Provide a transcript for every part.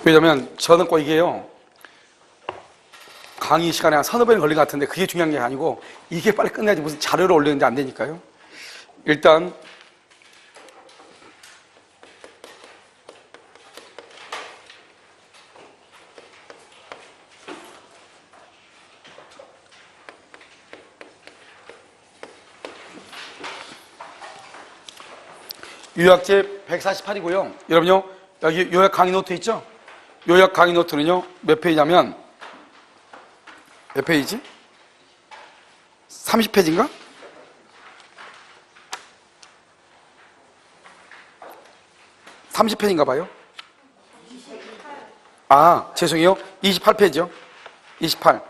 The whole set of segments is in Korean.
왜냐면 저는 꼭 이게요, 강의 시간에 한 서너 번이 걸린 것 같은데 그게 중요한 게 아니고 이게 빨리 끝내야지 무슨 자료를 올리는데 안 되니까요. 일단 요약제 148이고요. 여러분요, 여기 요약 강의 노트 있죠? 요약 강의 노트는요, 몇 페이지냐면, 몇 페이지? 30페이지인가? (30페이지인가) 봐요. 아, 죄송해요. 28페이지요. 28.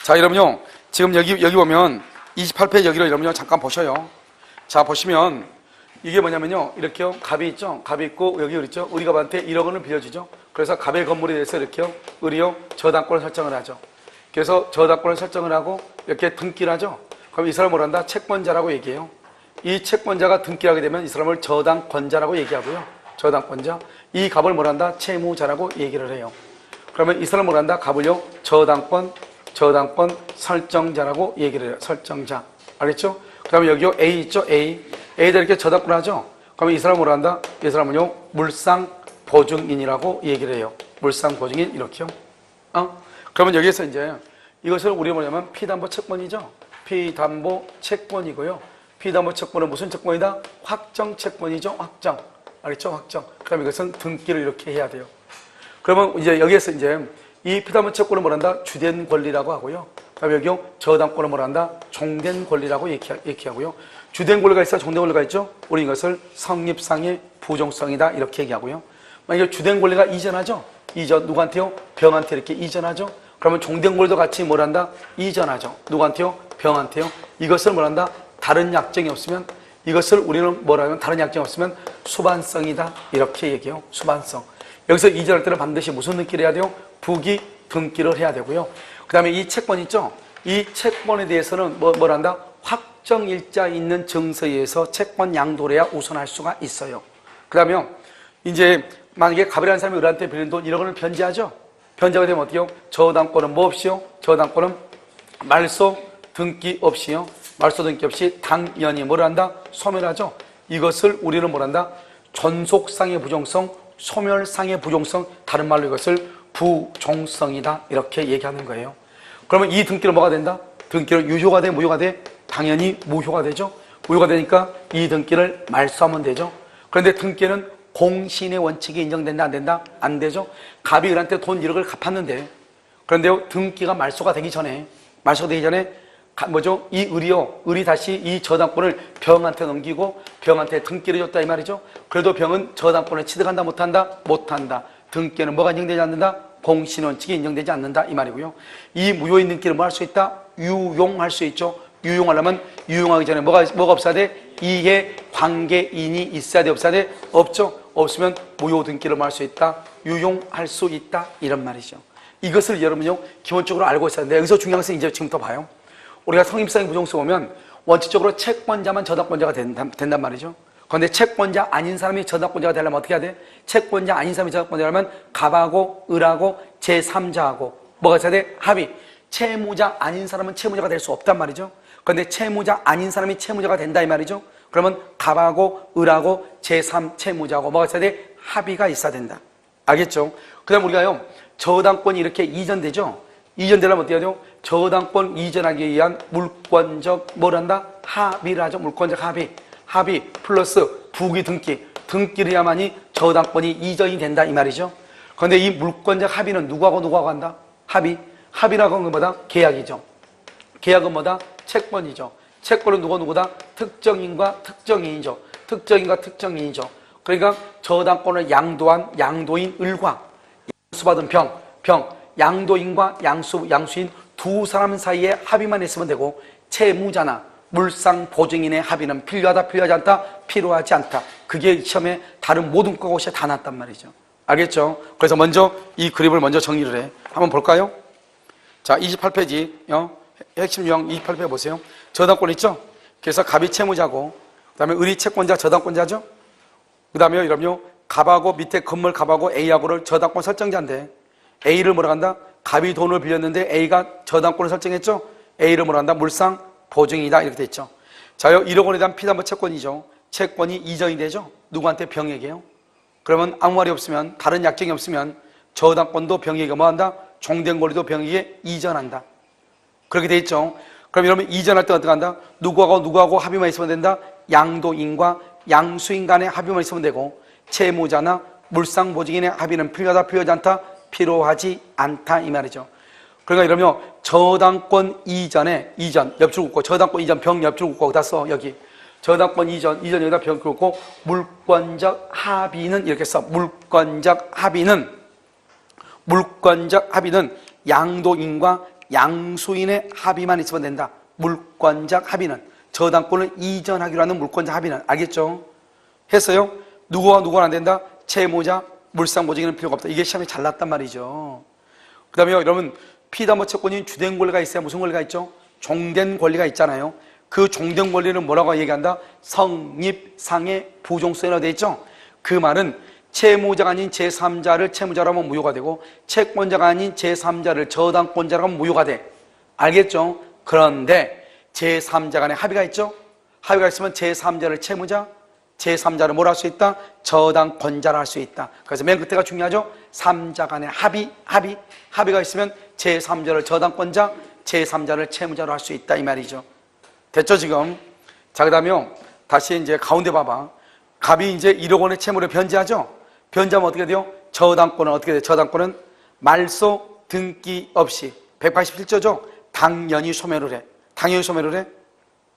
자, 여러분요, 지금 여기 보면 28페이지 여기를 여러분요, 잠깐 보셔요. 자, 보시면 이게 뭐냐면요, 이렇게요, 갑이 있죠? 갑이 있고 여기 있죠? 의리갑한테 1억 원을 빌려주죠. 그래서 갑의 건물에 대해서 이렇게요, 의리요, 저당권을 설정을 하죠. 그래서 저당권을 설정을 하고 이렇게 등기를 하죠. 그럼 이 사람을 뭐라 한다? 채권자라고 얘기해요. 이 채권자가 등기를 하게 되면 이 사람을 저당권자라고 얘기하고요. 저당권자. 이 갑을 뭐라 한다? 채무자라고 얘기를 해요. 그러면 이 사람을 뭐라 한다? 갑을요, 저당권 설정자라고 얘기를 해요. 설정자. 알겠죠? 그 다음에 여기요, A 있죠? A에다 이렇게 저당권 하죠? 그러면 이 사람을 뭐라 한다? 이 사람은요, 물상보증인이라고 얘기를 해요. 물상보증인, 이렇게요. 그러면 여기에서 이제 이것을 우리가 뭐냐면 피담보 채권이죠? 피담보 채권이고요. 피담보 채권은 무슨 채권이다? 확정 채권이죠? 확정. 알겠죠? 확정. 그 다음에 이것은 등기를 이렇게 해야 돼요. 그러면 이제 여기에서 이제 이 피담보 채권을 뭐라 한다? 주된 권리라고 하고요. 그 다음에 여기요, 저당권을 뭐라 한다? 종된 권리라고 얘기하고요. 주된 권리가 있어, 종된 권리가 있죠? 우리 이것을 성립상의 부종성이다, 이렇게 얘기하고요. 만약에 주된 권리가 이전하죠? 이전, 누구한테요? 병한테 이렇게 이전하죠? 그러면 종된 권리도 같이 뭘 한다? 이전하죠. 누구한테요? 병한테요. 이것을 뭘 한다? 다른 약정이 없으면, 이것을 우리는 뭐라 하면, 다른 약정이 없으면 수반성이다, 이렇게 얘기해요. 수반성. 여기서 이전할 때는 반드시 무슨 등기를 해야 돼요? 부기 등기를 해야 되고요. 그 다음에 이 채권 있죠? 이 채권에 대해서는 뭘 한다? 확정일자 있는 증서에 의해서 채권 양도를 해야 우선할 수가 있어요. 그 다음에 이제 만약에 갑이라는 사람이 을한테 빌린 돈 1억 원을 변제하죠? 변제가 되면 어떻게 해요? 저당권은 뭐 없이요? 저당권은 말소 등기 없이요? 말소 등기 없이 당연히 뭘 한다? 소멸하죠? 이것을 우리는 뭘 한다? 존속상의 부종성, 소멸상의 부종성, 다른 말로 이것을 부종성이다, 이렇게 얘기하는 거예요. 그러면 이 등기는 뭐가 된다? 등기는 유효가 돼, 무효가 돼? 당연히 무효가 되죠. 무효가 되니까 이 등기를 말소하면 되죠. 그런데 등기는 공신의 원칙이 인정된다, 안 된다? 안 되죠. 갑이 을한테 돈 1억을 갚았는데, 그런데요, 등기가 말소가 되기 전에 뭐죠? 이 을이요, 을이 다시 이 저당권을 병한테 넘기고 병한테 등기를 줬다, 이 말이죠. 그래도 병은 저당권을 취득한다, 못한다? 못한다. 등기는 뭐가 인정되지 않는다? 공신 원칙이 인정되지 않는다, 이 말이고요. 이 무효인 등기를 뭐 할 수 있다? 유용할 수 있죠. 유용하려면 유용하기 전에 뭐가 없어야 돼? 이해 관계인이 있어야 돼, 없어야 돼? 없죠. 없으면 무효 등기를 뭐 할 수 있다? 유용할 수 있다, 이런 말이죠. 이것을 여러분요, 기본적으로 알고 있어야 되는데, 여기서 중요한 것은 이제 지금부터 봐요. 우리가 성립상의 부종성 보면 원칙적으로 채권자만 저당권자가 된단 말이죠. 그런데 채권자 아닌 사람이 저당권자가 되려면 어떻게 해야 돼? 채권자 아닌 사람이 저당권자라면 갑하고 을하고 제3자하고 뭐가 있어야 돼? 합의. 채무자 아닌 사람은 채무자가 될 수 없단 말이죠. 그런데 채무자 아닌 사람이 채무자가 된다, 이 말이죠. 그러면 갑하고 을하고 제3 채무자하고 뭐가 있어야 돼? 합의가 있어야 된다. 알겠죠? 그 다음 우리가요, 저당권이 이렇게 이전되죠? 이전되려면 어떻게 해야 돼요? 저당권 이전하기 위한 물권적 뭐란다? 합의를 하죠. 물권적 합의 플러스 부기 등기를 해야만이 저당권이 이전이 된다, 이 말이죠. 그런데 이 물권적 합의는 누구하고 한다? 합의라고 하는 건 뭐다? 계약이죠. 계약은 뭐다? 채권이죠. 채권은 누구다? 특정인과 특정인이죠. 특정인과 특정인이죠. 그러니까 저당권을 양도한 양도인 을과 양수받은 병, 양도인과 양수인 두 사람 사이에 합의만 있으면 되고, 채무자나 물상보증인의 합의는 필요하다, 필요하지 않다? 필요하지 않다. 그게 시험에 다른 모든 과것이 다 났단 말이죠. 알겠죠? 그래서 먼저 이 그림을 먼저 정리를 해. 한번 볼까요? 자, 28페이지 핵심 요약 28페이지 보세요. 저당권 있죠? 그래서 갑이 채무자고, 그 다음에 을이 채권자, 저당권자죠? 그 다음에 여러분요, 갑하고 밑에 건물 갑하고 A하고를 저당권 설정자인데 A를 뭐라 한다? 갑이 돈을 빌렸는데 A가 저당권을 설정했죠? A를 뭐라 한다? 물상 보증이다 이렇게 됐죠. 자요, 1억 원에 대한 피담보 채권이죠. 채권이 이전이 되죠. 누구한테? 병에게요. 그러면 아무 말이 없으면, 다른 약정이 없으면 저당권도 병에게 뭐 한다? 종된 권리도 병에게 이전한다. 그렇게 돼 있죠. 그럼 여러분 이전할 때 어떻게 한다? 누구하고 합의만 있으면 된다? 양도인과 양수인 간의 합의만 있으면 되고, 채무자나 물상보증인의 합의는 필요하다, 필요하지 않다? 필요하지 않다 이 말이죠. 그러니까 이러면 저당권 이전에, 이전 옆줄 긋고, 저당권 이전 병 옆줄 긋고 다 써. 여기 저당권 이전 여기다 병 긋고, 물권적 합의는 이렇게 써. 물권적 합의는 양도인과 양수인의 합의만 있으면 된다. 물권적 합의는, 저당권을 이전하기로 하는 물권적 합의는, 알겠죠? 했어요? 누구와 안 된다? 채무자, 물상보증인은 필요가 없다. 이게 시험에 잘 났단 말이죠. 그 다음에 여러분, 피담보 채권인 주된 권리가 있어야 무슨 권리가 있죠? 종된 권리가 있잖아요. 그 종된 권리는 뭐라고 얘기한다? 성립상의 부종성이라고 되어 있죠? 그 말은 채무자가 아닌 제3자를 채무자로 하면 무효가 되고, 채권자가 아닌 제3자를 저당권자로 하면 무효가 돼. 알겠죠? 그런데 제3자 간에 합의가 있죠? 합의가 있으면 제3자를 채무자, 제3자를 뭘 할 수 있다? 저당권자를 할 수 있다. 그래서 맨 끝에가 중요하죠? 3자 간의 합의가 있으면 제3자를 저당권자, 제3자를 채무자로 할 수 있다 이 말이죠. 됐죠 지금? 자, 그 다음에 다시 이제 가운데 봐봐. 갑이 이제 1억 원의 채무를 변제하죠? 변제하면 어떻게 돼요? 저당권은 어떻게 돼요? 저당권은 말소 등기 없이 187조죠? 당연히 소멸을 해. 당연히 소멸을 해.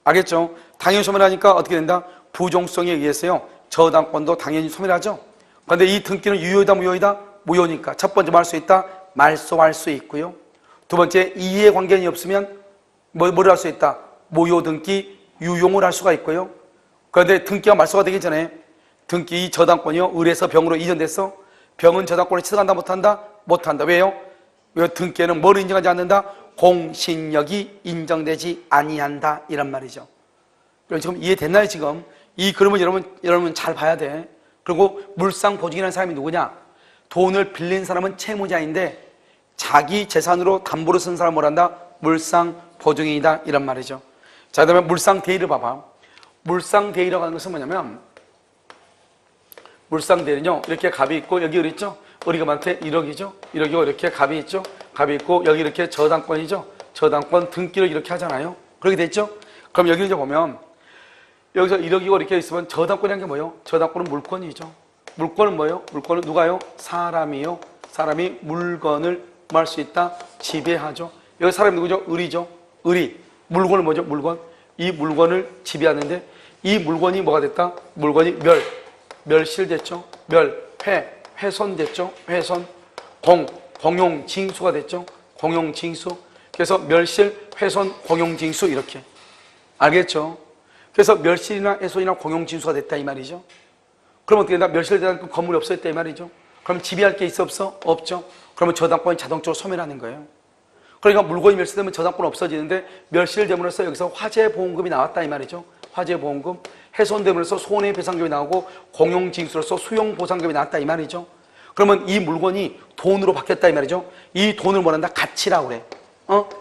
알겠죠? 당연히 소멸하니까 어떻게 된다? 부종성에 의해서요, 저당권도 당연히 소멸하죠? 그런데 이 등기는 유효이다, 무효이다? 무효니까 첫 번째 뭐 할 수 있다? 말소할 수 있고요. 두 번째, 이해관계인이 없으면 뭐를 할 수 있다? 무효 등기 유용을 할 수가 있고요. 그런데 등기가 말소가 되기 전에 등기 저당권이요, 을에서 병으로 이전됐어. 병은 저당권을 취득한다, 못한다? 못한다. 왜요? 왜 등기에는 뭘 인정하지 않는다? 공신력이 인정되지 아니한다 이란 말이죠. 지금 이해됐나요 지금? 이 그림을 여러분 잘 봐야 돼. 그리고 물상보증이라는 사람이 누구냐? 돈을 빌린 사람은 채무자인데 자기 재산으로 담보로 쓴 사람을 뭐란다? 물상보증인이다 이란 말이죠. 자, 그 다음에 물상대의를 봐봐. 물상대의라고 하는 것은 뭐냐면, 물상대의는요, 이렇게 갑이 있고 여기 을 있죠? 우리가 한테 1억이죠? 1억이고 이렇게 갑이 있죠? 갑이 있고 여기 이렇게 저당권이죠? 저당권 등기를 이렇게 하잖아요. 그렇게 됐죠? 그럼 여기 이제 보면 여기서 1억이고 이렇게 있으면 저당권이라는 게 뭐예요? 저당권은 물권이죠. 물권은 뭐예요? 물권은 누가요? 사람이요. 사람이 물건을 뭐 할 수 있다? 지배하죠. 여기 사람이 누구죠? 을이죠. 을이. 물건은 뭐죠? 물건. 이 물건을 지배하는데 이 물건이 뭐가 됐다? 물건이 멸실됐죠. 훼손됐죠. 훼손. 공용징수가 됐죠. 공용징수. 그래서 멸실, 훼손, 공용징수 이렇게. 알겠죠? 그래서 멸실이나 훼손이나 공용징수가 됐다 이 말이죠. 그럼 어떻게 된다? 멸실되는 건물이 없어졌다 이 말이죠. 그럼 지배할 게 있어 없어? 없죠. 그러면 저당권이 자동적으로 소멸하는 거예요. 그러니까 물건이 멸실되면 저당권 없어지는데, 멸실됨으로써 여기서 화재보험금이 나왔다 이 말이죠. 화재보험금. 훼손됨으로써 손해배상금이 나오고, 공용징수로서 수용보상금이 나왔다 이 말이죠. 그러면 이 물건이 돈으로 바뀌었다 이 말이죠. 이 돈을 뭐란다? 가치라고 그래.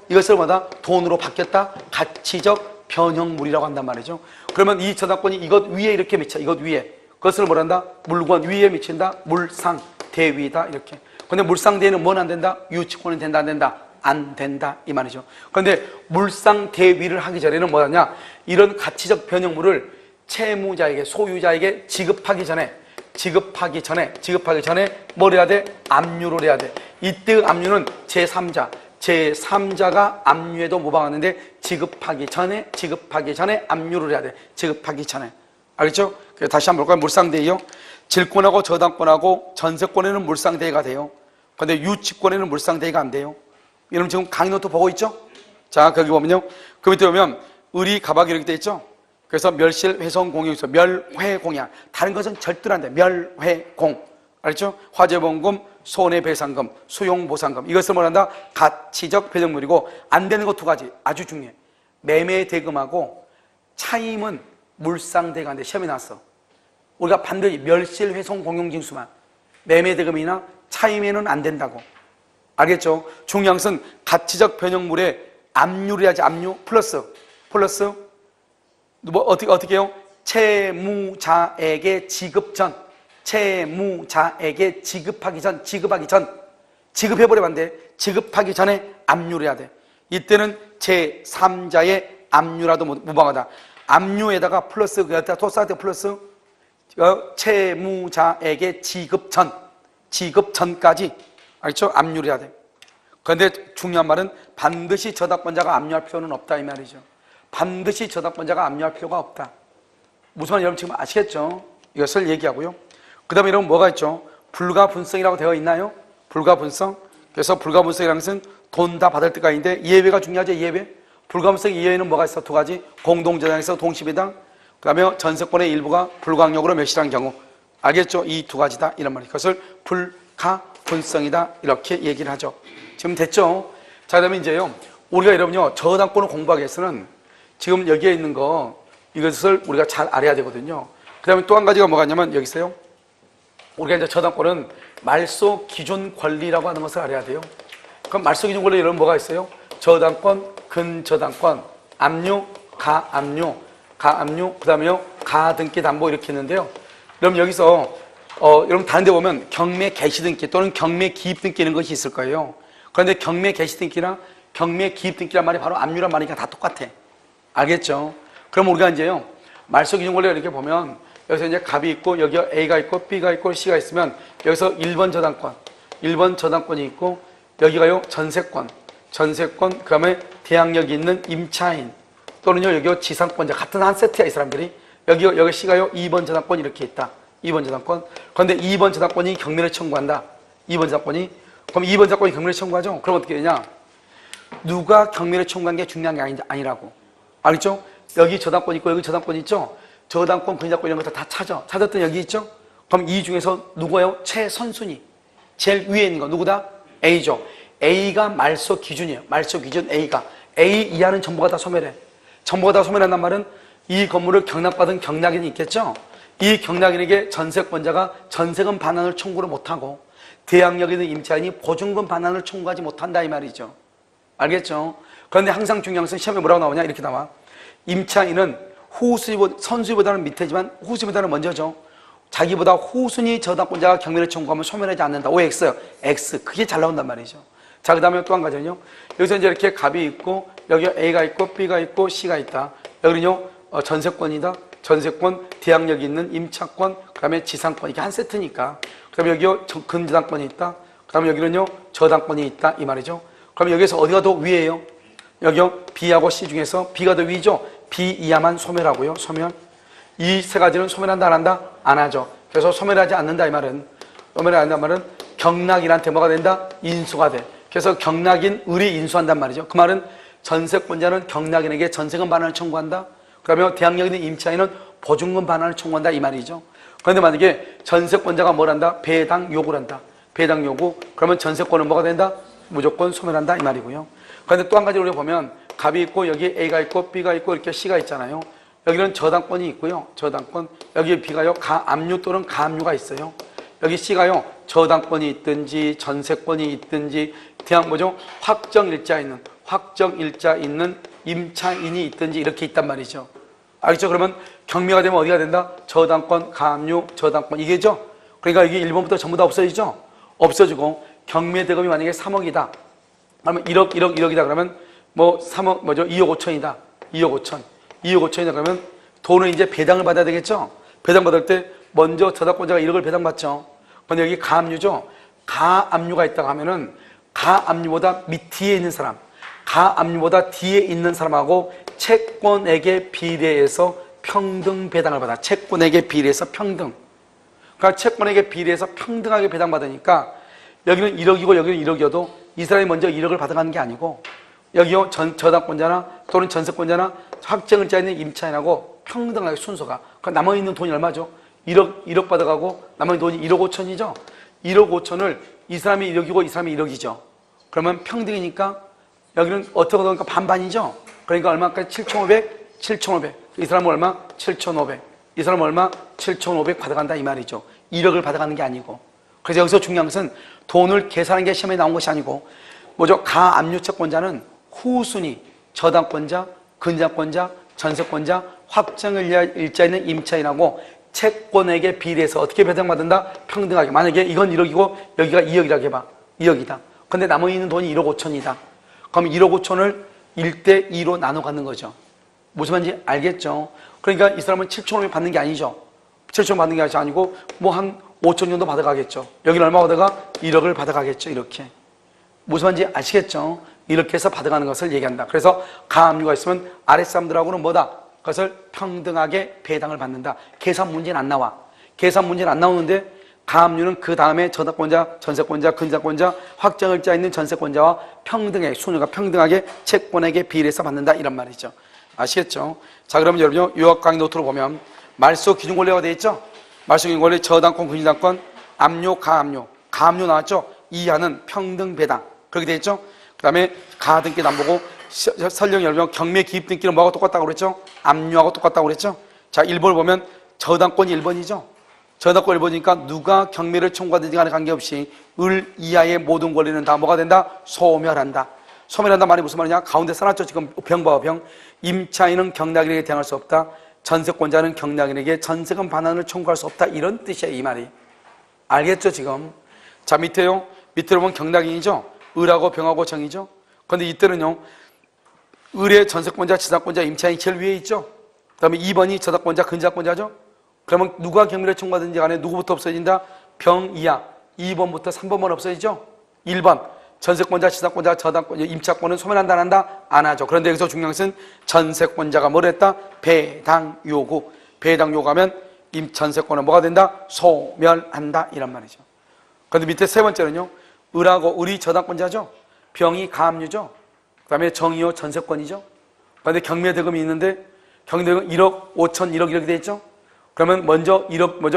이것을 뭐다? 돈으로 바뀌었다? 가치적 변형물이라고 한단 말이죠. 그러면 이 저당권이 이것 위에 이렇게 미쳐. 이것 위에. 그것을 뭐란다? 물건 위에 미친다? 물상 대위다 이렇게. 근데 물상대위는 뭐는 안 된다? 유치권이 된다 안 된다? 안 된다 이 말이죠. 그런데 물상대위를 하기 전에는 뭐하냐? 이런 가치적 변형물을 채무자에게, 소유자에게 지급하기 전에 뭘 해야 돼? 압류를 해야 돼. 이때 압류는 제3자가 압류에도 무방하는데 지급하기 전에 압류를 해야 돼. 지급하기 전에. 알겠죠? 다시 한번 볼까요? 물상대위요. 질권하고 저당권하고 전세권에는 물상대위가 돼요. 그런데 유치권에는 물상대위가 안 돼요. 여러분 지금 강의 노트 보고 있죠? 자, 거기 보면요. 그 밑에 보면 을이 갑하기 이렇게 돼 있죠? 그래서 멸실, 훼손, 공용에서 멸회공이야. 다른 것은 절대로 안 돼. 멸회공. 알죠? 화재보험금, 손해배상금, 수용보상금. 이것을 뭐란다? 가치적 변형물이고, 안 되는 것 두 가지. 아주 중요해. 매매대금하고 차임은 물상대가인데 시험에 나왔어. 우리가 반드시 멸실훼손 공용징수만 매매대금이나 차임에는 안 된다고. 알겠죠? 중요한 것은 가치적 변형물에 압류를 해야지. 압류 플러스 뭐 어떻게 해요? 채무자에게 지급 전, 채무자에게 지급하기 전, 지급해버리면 안 돼. 지급하기 전에 압류를 해야 돼. 이때는 제3자의 압류라도 무방하다. 압류에다가 플러스, 그에다가 토스한테 플러스, 채무자에게 지급 전까지, 알겠죠? 압류를 해야 돼. 그런데 중요한 말은 반드시 저당권자가 압류할 필요는 없다, 이 말이죠. 반드시 저당권자가 압류할 필요가 없다. 무슨 말인지 여러분 지금 아시겠죠? 이것을 얘기하고요. 그 다음에 여러분 뭐가 있죠? 불가분성이라고 되어 있나요? 불가분성. 그래서 불가분성이라는 것은 돈 다 받을 때가 있는데 예외가 중요하죠. 예외. 불가분성 이외에는 뭐가 있어? 두 가지. 공동저당에서 동시배당, 그 다음에 전세권의 일부가 불광역으로 멸실한 경우. 알겠죠? 이 두 가지다 이런 말이에요. 그것을 불가분성이다 이렇게 얘기를 하죠. 지금 됐죠? 자, 그 다음에 이제요, 우리가 여러분요 저당권을 공부하기 위해서는 지금 여기에 있는 거 이것을 우리가 잘 알아야 되거든요. 그 다음에 또 한 가지가 뭐가 있냐면 여기 있어요. 우리가 이제 저당권은 말소 기준 권리라고 하는 것을 알아야 돼요. 그럼 말소 기준 권리 여러분 뭐가 있어요? 저당권, 근저당권, 압류, 가압류, 그 다음에요 가등기 담보 이렇게 있는데요. 여러분 여기서 여러분 다른 데 보면 경매 개시 등기 또는 경매 기입 등기 이런 것이 있을 거예요. 그런데 경매 개시 등기랑 경매 기입 등기란 말이 바로 압류란 말이니까 다 똑같아. 알겠죠? 그럼 우리가 이제요 말소 기준 권리가 이렇게 보면 여기서 이제 갑이 있고 여기 A가 있고 B가 있고 C가 있으면 여기서 1번 저당권이 있고 여기가요 전세권, 그 다음에 대항력이 있는 임차인 또는요 여기 지상권자 같은 한 세트야 이 사람들이. 여기 C가요 2번 저당권 이렇게 있다. 2번 저당권. 그런데 2번 저당권이 경매를 청구한다. 2번 저당권이. 그럼 2번 저당권이 경매를 청구하죠. 그럼 어떻게 되냐? 누가 경매를 청구한 게 중요한 게 아니라고. 알겠죠? 여기 저당권 있고 여기 저당권 있죠? 저당권, 근저당권 이런 거 다 찾았더니 여기 있죠? 그럼 이 중에서 누구예요? 최선순위. 제일 위에 있는 거 누구다? A죠. A가 말소 기준이에요. 말소 기준 A가. A 이하는 전부가 다 소멸해. 전부가 다 소멸한단 말은 이 건물을 경락받은 경락인이 있겠죠? 이 경락인에게 전세권자가 전세금 반환을 청구를 못하고 대항력 있는 임차인이 보증금 반환을 청구하지 못한다 이 말이죠. 알겠죠? 그런데 항상 중요한 것은 시험에 뭐라고 나오냐? 이렇게 나와. 임차인은 선수보다는 밑에지만 후수보다는 먼저죠. 자기보다 후순위 저당권자가 경매를 청구하면 소멸하지 않는다. OX, X. 그게 잘 나온단 말이죠. 자, 그 다음에 또 한 가지는요. 여기서 이제 이렇게 갑이 있고, 여기 A가 있고, B가 있고, C가 있다. 여기는요, 전세권이다. 전세권, 대항력이 있는 임차권, 그 다음에 지상권. 이게 한 세트니까. 그 다음에 여기요, 근저당권이 있다. 그 다음에 여기는요, 저당권이 있다. 이 말이죠. 그럼 여기서 어디가 더 위에요? 여기요, B하고 C 중에서 B가 더 위죠? B 이하만 소멸하고요. 소멸. 이 세 가지는 소멸한다 안 한다? 안 하죠. 그래서 소멸하지 않는다 이 말은, 소멸하지 않는다 말은 경락인한테 뭐가 된다? 인수가 돼. 그래서 경락인 을이 인수한단 말이죠. 그 말은 전세권자는 경락인에게 전세금 반환을 청구한다. 그러면 대항력 있는 임차인은 보증금 반환을 청구한다 이 말이죠. 그런데 만약에 전세권자가 뭘 한다? 배당 요구를 한다. 배당 요구. 그러면 전세권은 뭐가 된다? 무조건 소멸한다 이 말이고요. 그런데 또 한 가지 우리가 보면 갑이 있고 여기 A가 있고 B가 있고 이렇게 C가 있잖아요. 여기는 저당권이 있고요. 저당권. 여기 B가요. 가압류 또는 가압류가 있어요. 여기 C가요. 저당권이 있든지 전세권이 있든지 뭐죠? 확정일자 있는 임차인이 있든지 이렇게 있단 말이죠. 알겠죠? 그러면 경매가 되면 어디가 된다? 저당권, 가압류, 저당권 이게죠? 그러니까 이게 1번부터 전부 다 없어지죠? 없어지고 경매 대금이 만약에 3억이다. 그러면 1억이다. 그러면 뭐 3억 뭐죠? 2억 5천이다. 2억 5천이다. 그러면 돈을 이제 배당을 받아야 되겠죠? 배당 받을 때 먼저 저당권자가 1억을 배당받죠. 근데 여기 가압류죠? 가압류가 있다고 하면은 가압류보다 뒤에 있는 사람, 가압류보다 뒤에 있는 사람하고 채권액의 비례해서 평등 배당을 받아. 채권액의 비례해서 평등. 그러니까 채권액의 비례해서 평등하게 배당받으니까 여기는 1억이고 여기는 1억이어도 이 사람이 먼저 1억을 받아가는 게 아니고 여기요 저당권자나 또는 전세권자나 확정일자 있는 임차인하고 평등하게 순서가. 그러니까 남아있는 돈이 얼마죠? 1억 받아가고 남아있는 돈이 1억 5천이죠? 1억 5천을 이 사람이 1억이고 이 사람이 1억이죠. 그러면 평등이니까 여기는 어떻게 보니까 반반이죠? 그러니까 얼마까지? 7,500? 이 사람은 얼마? 7,500. 이 사람 얼마? 7,500 받아간다 이 말이죠. 1억을 받아가는 게 아니고. 그래서 여기서 중요한 것은 돈을 계산하는 게 시험에 나온 것이 아니고 뭐죠? 가압류채권자는 후순위, 저당권자, 근저당권자, 전세권자, 확정을 일자 있는 임차인하고 채권에게 비례해서 어떻게 배당받는다? 평등하게. 만약에 이건 1억이고 여기가 2억이라고 해봐. 2억이다. 근데 남아 있는 돈이 1억 5천이다. 그럼 1억 5천을 1대 2로 나눠 갖는 거죠. 무슨 말인지 알겠죠? 그러니까 이 사람은 7,500 받는 게 아니죠. 7,500 받는 게 아니고 뭐 한 5천 정도 받아가겠죠. 여기는 얼마 받아가? 1억을 받아가겠죠. 이렇게. 무슨 말인지 아시겠죠? 이렇게 해서 받아가는 것을 얘기한다. 그래서 가압류가 있으면 아랫사람들하고는 뭐다? 그것을 평등하게 배당을 받는다. 계산 문제는 안 나와. 계산 문제는 안 나오는데 가압류는 그 다음에 저당권자, 전세권자, 근저당권자, 확정일자 있는 전세권자와 평등하게, 순위가 평등하게 채권에게 비례해서 받는다. 이런 말이죠. 아시겠죠? 자, 그러면 여러분 요약 강의 노트로 보면 말소 기준 권리가 되어 있죠? 말소 기준 권리 저당권, 근저당권, 압류, 가압류. 가압류 나왔죠? 이하는 평등 배당. 그렇게 되어 있죠? 그 다음에 가 등기는 안 보고 설령 여러분 경매 기입 등기는 뭐하고 똑같다고 그랬죠? 압류하고 똑같다고 그랬죠? 자, 1번을 보면 저당권이 1번이죠? 저당권 1번이니까 누가 경매를 청구하든지 간에 관계없이 을 이하의 모든 권리는 다 뭐가 된다? 소멸한다. 소멸한다 말이 무슨 말이냐? 가운데 써놨죠. 지금 병 봐봐 병. 임차인은 경락인에게 대항할 수 없다. 전세권자는 경락인에게 전세금 반환을 청구할 수 없다. 이런 뜻이야 이 말이. 알겠죠 지금? 자, 밑에요. 밑으로 보면 경락인이죠. 을하고 병하고 정이죠. 그런데 이때는요. 을의 전세권자, 지상권자, 임차인이 제일 위에 있죠. 그 다음에 2번이 저당권자, 근저당권자죠. 그러면 누가 경매를 청구하든지 간에 누구부터 없어진다? 병 이하. 2번부터 3번만 없어지죠. 1번 전세권자, 지상권자, 저당권자, 임차권은 소멸한다 안 한다? 안 하죠. 그런데 여기서 중요한 것은 전세권자가 뭘 했다? 배당 요구. 배당 요구하면 전세권은 뭐가 된다? 소멸한다 이란 말이죠. 그런데 밑에 세 번째는요. 을이 저당권자죠. 병이 가압류죠. 그 다음에 정이요 전세권이죠. 그런데 경매대금이 있는데 경매대금 1억 5천 1억 이렇게 돼 있죠. 그러면 먼저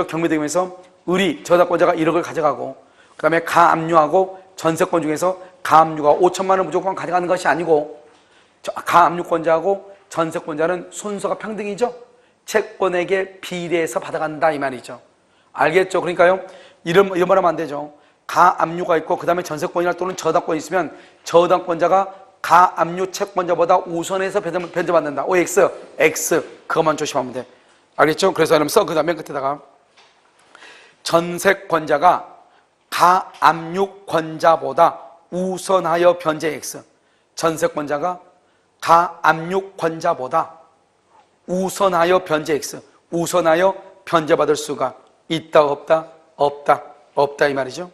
경매대금에서 을이 저당권자가 1억을 가져가고 그 다음에 가압류하고 전세권 중에서 가압류가 5천만 원을 무조건 가져가는 것이 아니고 가압류권자하고 전세권자는 순서가 평등이죠. 채권에게 비례해서 받아간다 이 말이죠. 알겠죠? 그러니까요 이런 말 하면 안 되죠. 가압류가 있고 그 다음에 전세권이나 또는 저당권이 있으면 저당권자가 가압류 채권자보다 우선해서 변제받는다. OX, X 그것만 조심하면 돼. 알겠죠? 그래서 여러분 써 그 다음에 끝에다가 전세권자가 가압류권자보다 우선하여 변제 X. 전세권자가 가압류권자보다 우선하여 변제 X. 우선하여 변제받을 수가 있다 없다? 없다. 없다 이 말이죠.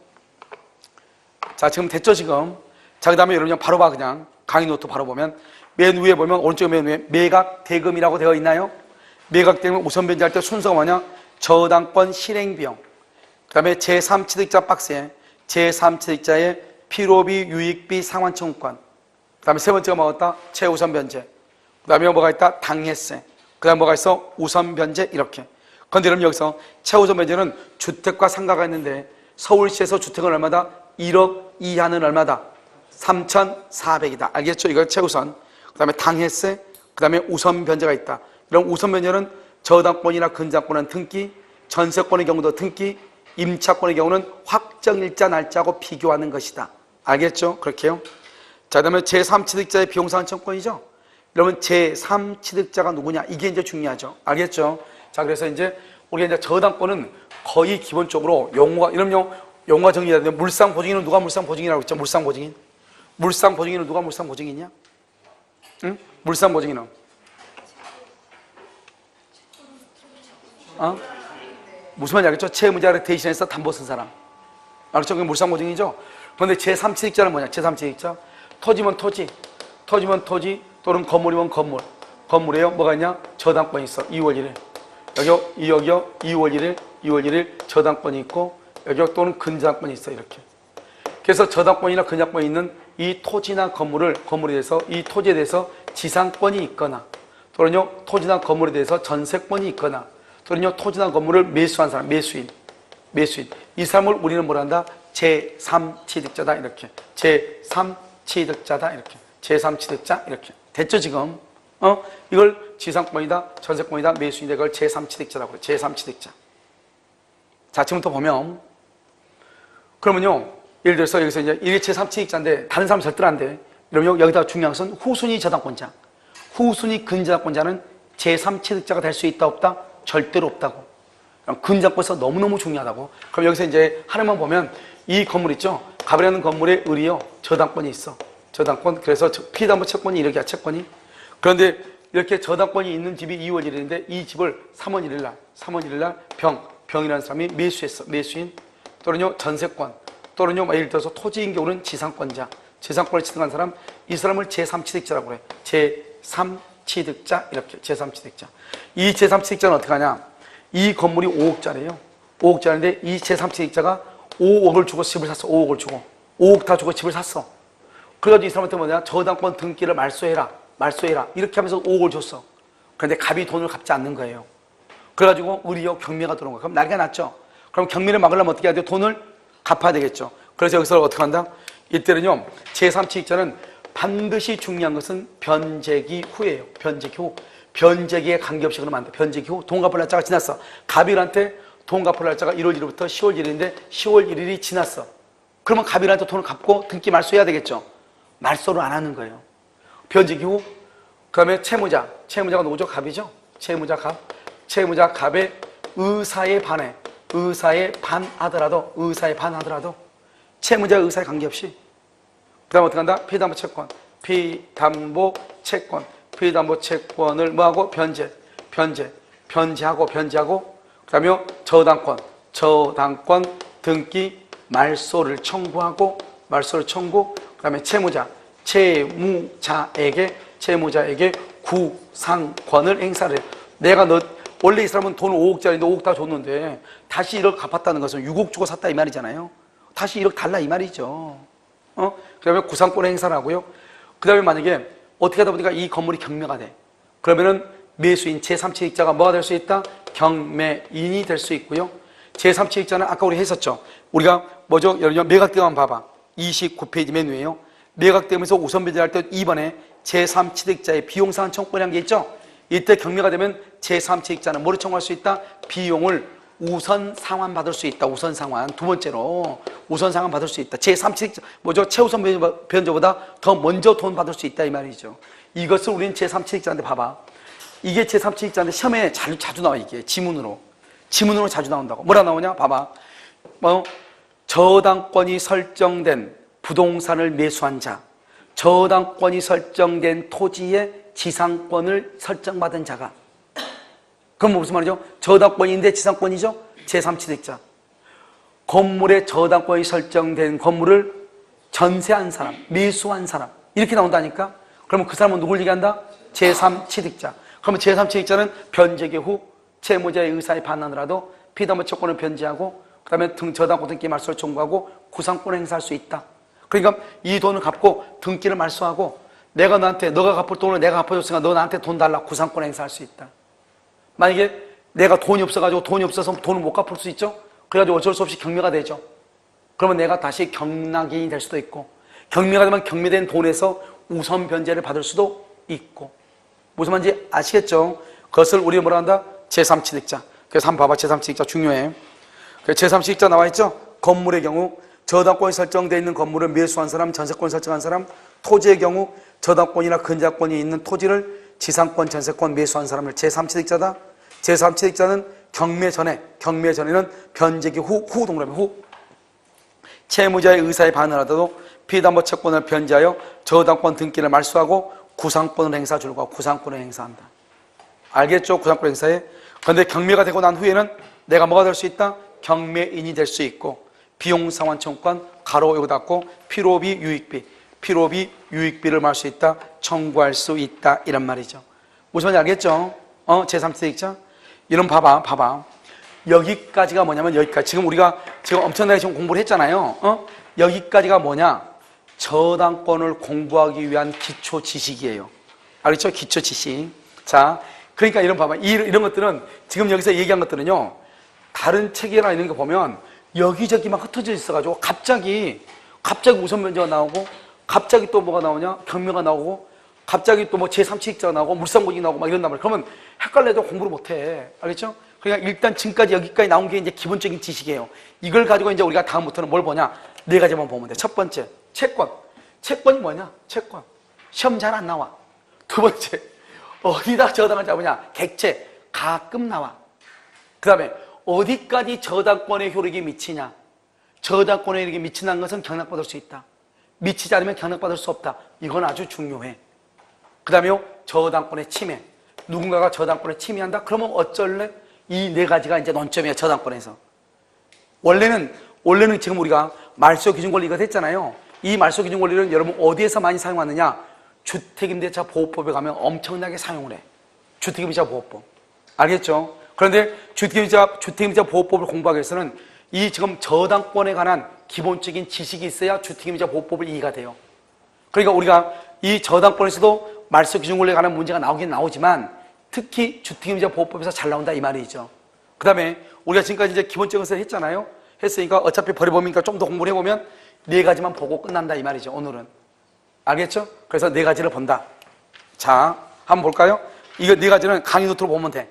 자, 지금 됐죠 지금? 자, 그 다음에 여러분 바로 봐 그냥 강의 노트 바로 보면 맨 위에 보면 오른쪽 맨 위에 매각 대금이라고 되어 있나요? 매각 대금 우선 변제할 때 순서가 뭐냐? 저당권 실행비용. 그 다음에 제3취득자 박스에 제3취득자의 필요비, 유익비, 상환청구권. 그 다음에 세 번째가 뭐였다? 최우선 변제. 그 다음에 뭐가 있다? 당해세. 그 다음에 뭐가 있어? 우선 변제 이렇게. 그런데 여러분 여기서 최우선 변제는 주택과 상가가 있는데 서울시에서 주택은 얼마다? 1억 이하는 얼마다? 3,400이다. 알겠죠? 이거 최우선. 그 다음에 당해세. 그 다음에 우선 변제가 있다. 이런 우선 변제는 저당권이나 근저당권은 등기, 전세권의 경우도 등기, 임차권의 경우는 확정일자 날짜하고 비교하는 것이다. 알겠죠? 그렇게요. 자, 그 다음에 제3취득자의 비용상환청권이죠. 여러분 제3취득자가 누구냐? 이게 이제 중요하죠. 알겠죠? 자, 그래서 이제 우리가 이제 저당권은 거의 기본적으로 용어가, 이런 용어가 정리해야 되는데 물상보증인은 누가 물상보증이라고 했죠? 물상보증인. 물상보증인은 누가 물상보증이냐? 응? 물상보증인은? 무슨 말인지 알겠죠? 채무자를 대신해서 담보 쓴 사람. 알겠죠? 그게 물상보증이죠? 그런데 제3취득자는 뭐냐? 제3취득자. 토지면 토지. 토지면 토지 또는 건물이면 건물. 건물에요? 뭐가 있냐? 저당권이 있어. 2월 1일. 여기요? 2월 1일. 2월 1일 저당권이 있고 여기요? 또는 근저당권이 있어. 이렇게. 그래서 저당권이나 근저당권이 있는 이 토지나 건물에 대해서 이 토지에 대해서 지상권이 있거나 또는요 토지나 건물에 대해서 전세권이 있거나 또는요 토지나 건물을 매수한 사람, 매수인 이 사람을 우리는 뭐라 한다? 제3취득자다 이렇게. 제3취득자다 이렇게. 제3취득자 이렇게. 됐죠 지금? 이걸 지상권이다, 전세권이다, 매수인이다. 이걸 제3취득자라고 그래요. 제3취득자. 자, 지금부터 보면, 그러면요, 예를 들어서 여기서 이제 이게 제3취득자인데 다른 사람 절대로 안 돼. 그러면 여기다 중요한 것은 후순위 저당권자. 후순위 근저당권자는 제3취득자가 될 수 있다, 없다? 절대로 없다고. 근저당권에서 너무너무 중요하다고. 그럼 여기서 이제 하나만 보면 이 건물 있죠? 갑이라는 건물에 을이요, 저당권이 있어. 저당권. 그래서 피담보 채권이 이렇게 채권이. 그런데 이렇게 저당권이 있는 집이 2월 1일인데 이 집을 3월 1일 날 병이라는 사람이 매수했어. 매수인. 또는요, 전세권. 또는요, 예를 들어서 토지인 경우는 지상권자. 지상권을 취득한 사람, 이 사람을 제3취득자라고 그래. 제3취득자. 이렇게. 제3취득자. 이 제3취득자는 어떻게 하냐? 이 건물이 5억짜리예요. 5억짜리인데 이 제3취득자가 5억을 주고 집을 샀어. 5억을 주고. 5억 다 주고 집을 샀어. 그래가지고 이 사람한테 뭐냐? 저당권 등기를 말소해라. 이렇게 하면서 5억을 줬어. 그런데 갑이 돈을 갚지 않는 거예요. 그래가지고 을이요, 경매가 들어온 거야. 그럼 난리가 났죠. 그럼 경매를 막으려면 어떻게 해야 돼? 돈을 갚아야 되겠죠. 그래서 여기서 어떻게 한다? 이때는요, 제3취득자는 반드시 중요한 것은 변제기 후예요. 변제기 후. 변제기에 관계없이 그러면 안 돼. 변제기 후. 돈 갚을 날짜가 지났어. 갑일한테 돈 갚을 날짜가 1월 1일부터 10월 1일인데 10월 1일이 지났어. 그러면 갑일한테 돈을 갚고 등기 말소해야 되겠죠. 말소를 안 하는 거예요. 변제기 후. 그 다음에 채무자. 채무자가 누구죠? 갑이죠. 채무자 갑. 채무자 갑의 의사에 반해. 의사에 반하더라도 채무자의 의사에 관계없이. 그 다음에 어떻게 한다? 피담보 채권. 피담보 채권을 뭐하고? 변제하고 그 다음에 저당권 등기 말소를 청구하고 그 다음에 채무자에게 구상권을 행사를 해. 내가 원래 이 사람은 돈 5억짜리인데 5억 다 줬는데 다시 1억 갚았다는 것은 6억 주고 샀다 이 말이잖아요. 다시 1억 달라 이 말이죠. 그 다음에 구상권을 행사를 하고요. 그 다음에 만약에 어떻게 하다 보니까 이 건물이 경매가 돼. 그러면은 매수인 제3취득자가 뭐가 될 수 있다? 경매인이 될 수 있고요. 제3취득자는 아까 우리 했었죠. 우리가 뭐죠? 매각대만 봐봐. 29페이지 맨 위에요. 매각되면서 우선 변제할 때 2번에 제3취득자의 비용상환 청구권이라는 게 있죠. 이때 경매가 되면 제3취득자는 뭐를 청구할 수 있다? 비용을 우선 상환 받을 수 있다. 우선 상환. 두 번째로 우선 상환 받을 수 있다. 제3취득자 뭐죠? 최우선 변제보다 더 먼저 돈 받을 수 있다 이 말이죠. 이것을 우리는 제3취득자인데 봐봐. 이게 제3취득자인데 시험에 자주 나와. 이게 지문으로 자주 나온다고. 뭐라 나오냐? 봐봐. 저당권이 설정된 부동산을 매수한 자, 저당권이 설정된 토지의 지상권을 설정받은 자가. 그럼 무슨 말이죠? 저당권인데 지상권이죠? 제3취득자. 건물에 저당권이 설정된 건물을 전세한 사람, 매수한 사람 이렇게 나온다니까? 그러면 그 사람은 누굴 얘기한다? 제3취득자. 그러면 제3취득자는 변제기 후 채무자의 의사에 반하더라도 피담보 채권을 변제하고 그 다음에 저당권 등기 말소를 청구하고 구상권을 행사할 수 있다. 그러니까 이 돈을 갚고 등기를 말소하고 너가 갚을 돈을 내가 갚아줬으니까 너 나한테 돈 달라. 구상권 행사할 수 있다. 만약에 내가 돈이 없어서 돈을 못 갚을 수 있죠? 그래가지고 어쩔 수 없이 경매가 되죠. 그러면 내가 다시 경락인이 될 수도 있고, 경매가 되면 경매된 돈에서 우선 변제를 받을 수도 있고. 무슨 말인지 아시겠죠? 그것을 우리가 뭐라 한다? 제3취득자. 그래서 한번 봐봐. 제3취득자 중요해. 제3취득자 나와 있죠? 건물의 경우 저당권이 설정되어 있는 건물을 매수한 사람, 전세권 설정한 사람, 토지의 경우 저당권이나 근저당권이 있는 토지를 지상권, 전세권 매수한 사람을 제3취득자다. 제3취득자는 경매전에는 변제기 후 동그라미 후. 채무자의 의사에 반하더라도 피담보 채권을 변제하여 저당권 등기를 말소하고 구상권을 행사 줄과 구상권을 행사한다. 알겠죠? 구상권 행사에. 그런데 경매가 되고 난 후에는 내가 뭐가 될 수 있다? 경매인이 될 수 있고, 비용상환 청구권 가로 요거 닫고 필요비 유익비를 말할 수 있다. 청구할 수 있다. 이런 말이죠. 무슨 말인지 알겠죠? 제3취득자. 이런 봐봐. 여기까지가 뭐냐면 여기까지. 우리가 엄청나게 공부를 했잖아요. 여기까지가 뭐냐? 저당권을 공부하기 위한 기초 지식이에요. 알겠죠? 기초 지식. 자, 그러니까 봐봐. 이런 것들은 지금 여기서 얘기한 것들은요. 다른 책이나 이런 거 보면 여기저기 막 흩어져 있어가지고 갑자기 우선 변제가 나오고 갑자기 또 뭐가 나오냐? 경매가 나오고 갑자기 또 뭐 제3취직자 나오고 물상고지 나오고 막 이런단 말이에요. 그러면 헷갈려도 공부를 못해. 알겠죠? 그러니까 일단 지금까지 여기까지 나온 게 이제 기본적인 지식이에요. 이걸 가지고 이제 우리가 다음부터는 뭘 보냐? 네 가지만 보면 돼. 첫 번째, 채권. 채권이 뭐냐? 채권. 시험 잘 안 나와. 두 번째, 어디다 저당을 잡으냐? 객체. 가끔 나와. 그 다음에 어디까지 저당권의 효력이 미치냐? 저당권의 효력이 미친다는 것은 경락받을 수 있다. 미치지 않으면 경락받을 수 없다. 이건 아주 중요해. 그 다음에 저당권의 침해. 누군가가 저당권을 침해한다? 그러면 어쩔래? 이 네 가지가 이제 논점이에요. 저당권에서. 원래는 지금 우리가 말소 기준 권리 이거 했잖아요. 이 말소 기준 권리를 여러분 어디에서 많이 사용하느냐? 주택임대차 보호법에 가면 엄청나게 사용을 해. 주택임대차 보호법. 알겠죠? 그런데 주택임대차 보호법을 공부하기 위해서는 이 지금 저당권에 관한 기본적인 지식이 있어야 주택임대차 보호법을 이해가 돼요. 그러니까 우리가 이 저당권에서도 말소 기준 권리에 관한 문제가 나오긴 나오지만 특히 주택임대차 보호법에서 잘 나온다 이 말이죠. 그 다음에 우리가 지금까지 이제 기본적인 것을 했잖아요. 했으니까 어차피 벌어보니까 좀 더 공부를 해보면 네 가지만 보고 끝난다 이 말이죠. 오늘은. 알겠죠? 그래서 네 가지를 본다. 자, 한번 볼까요? 이거 네 가지는 강의 노트로 보면 돼.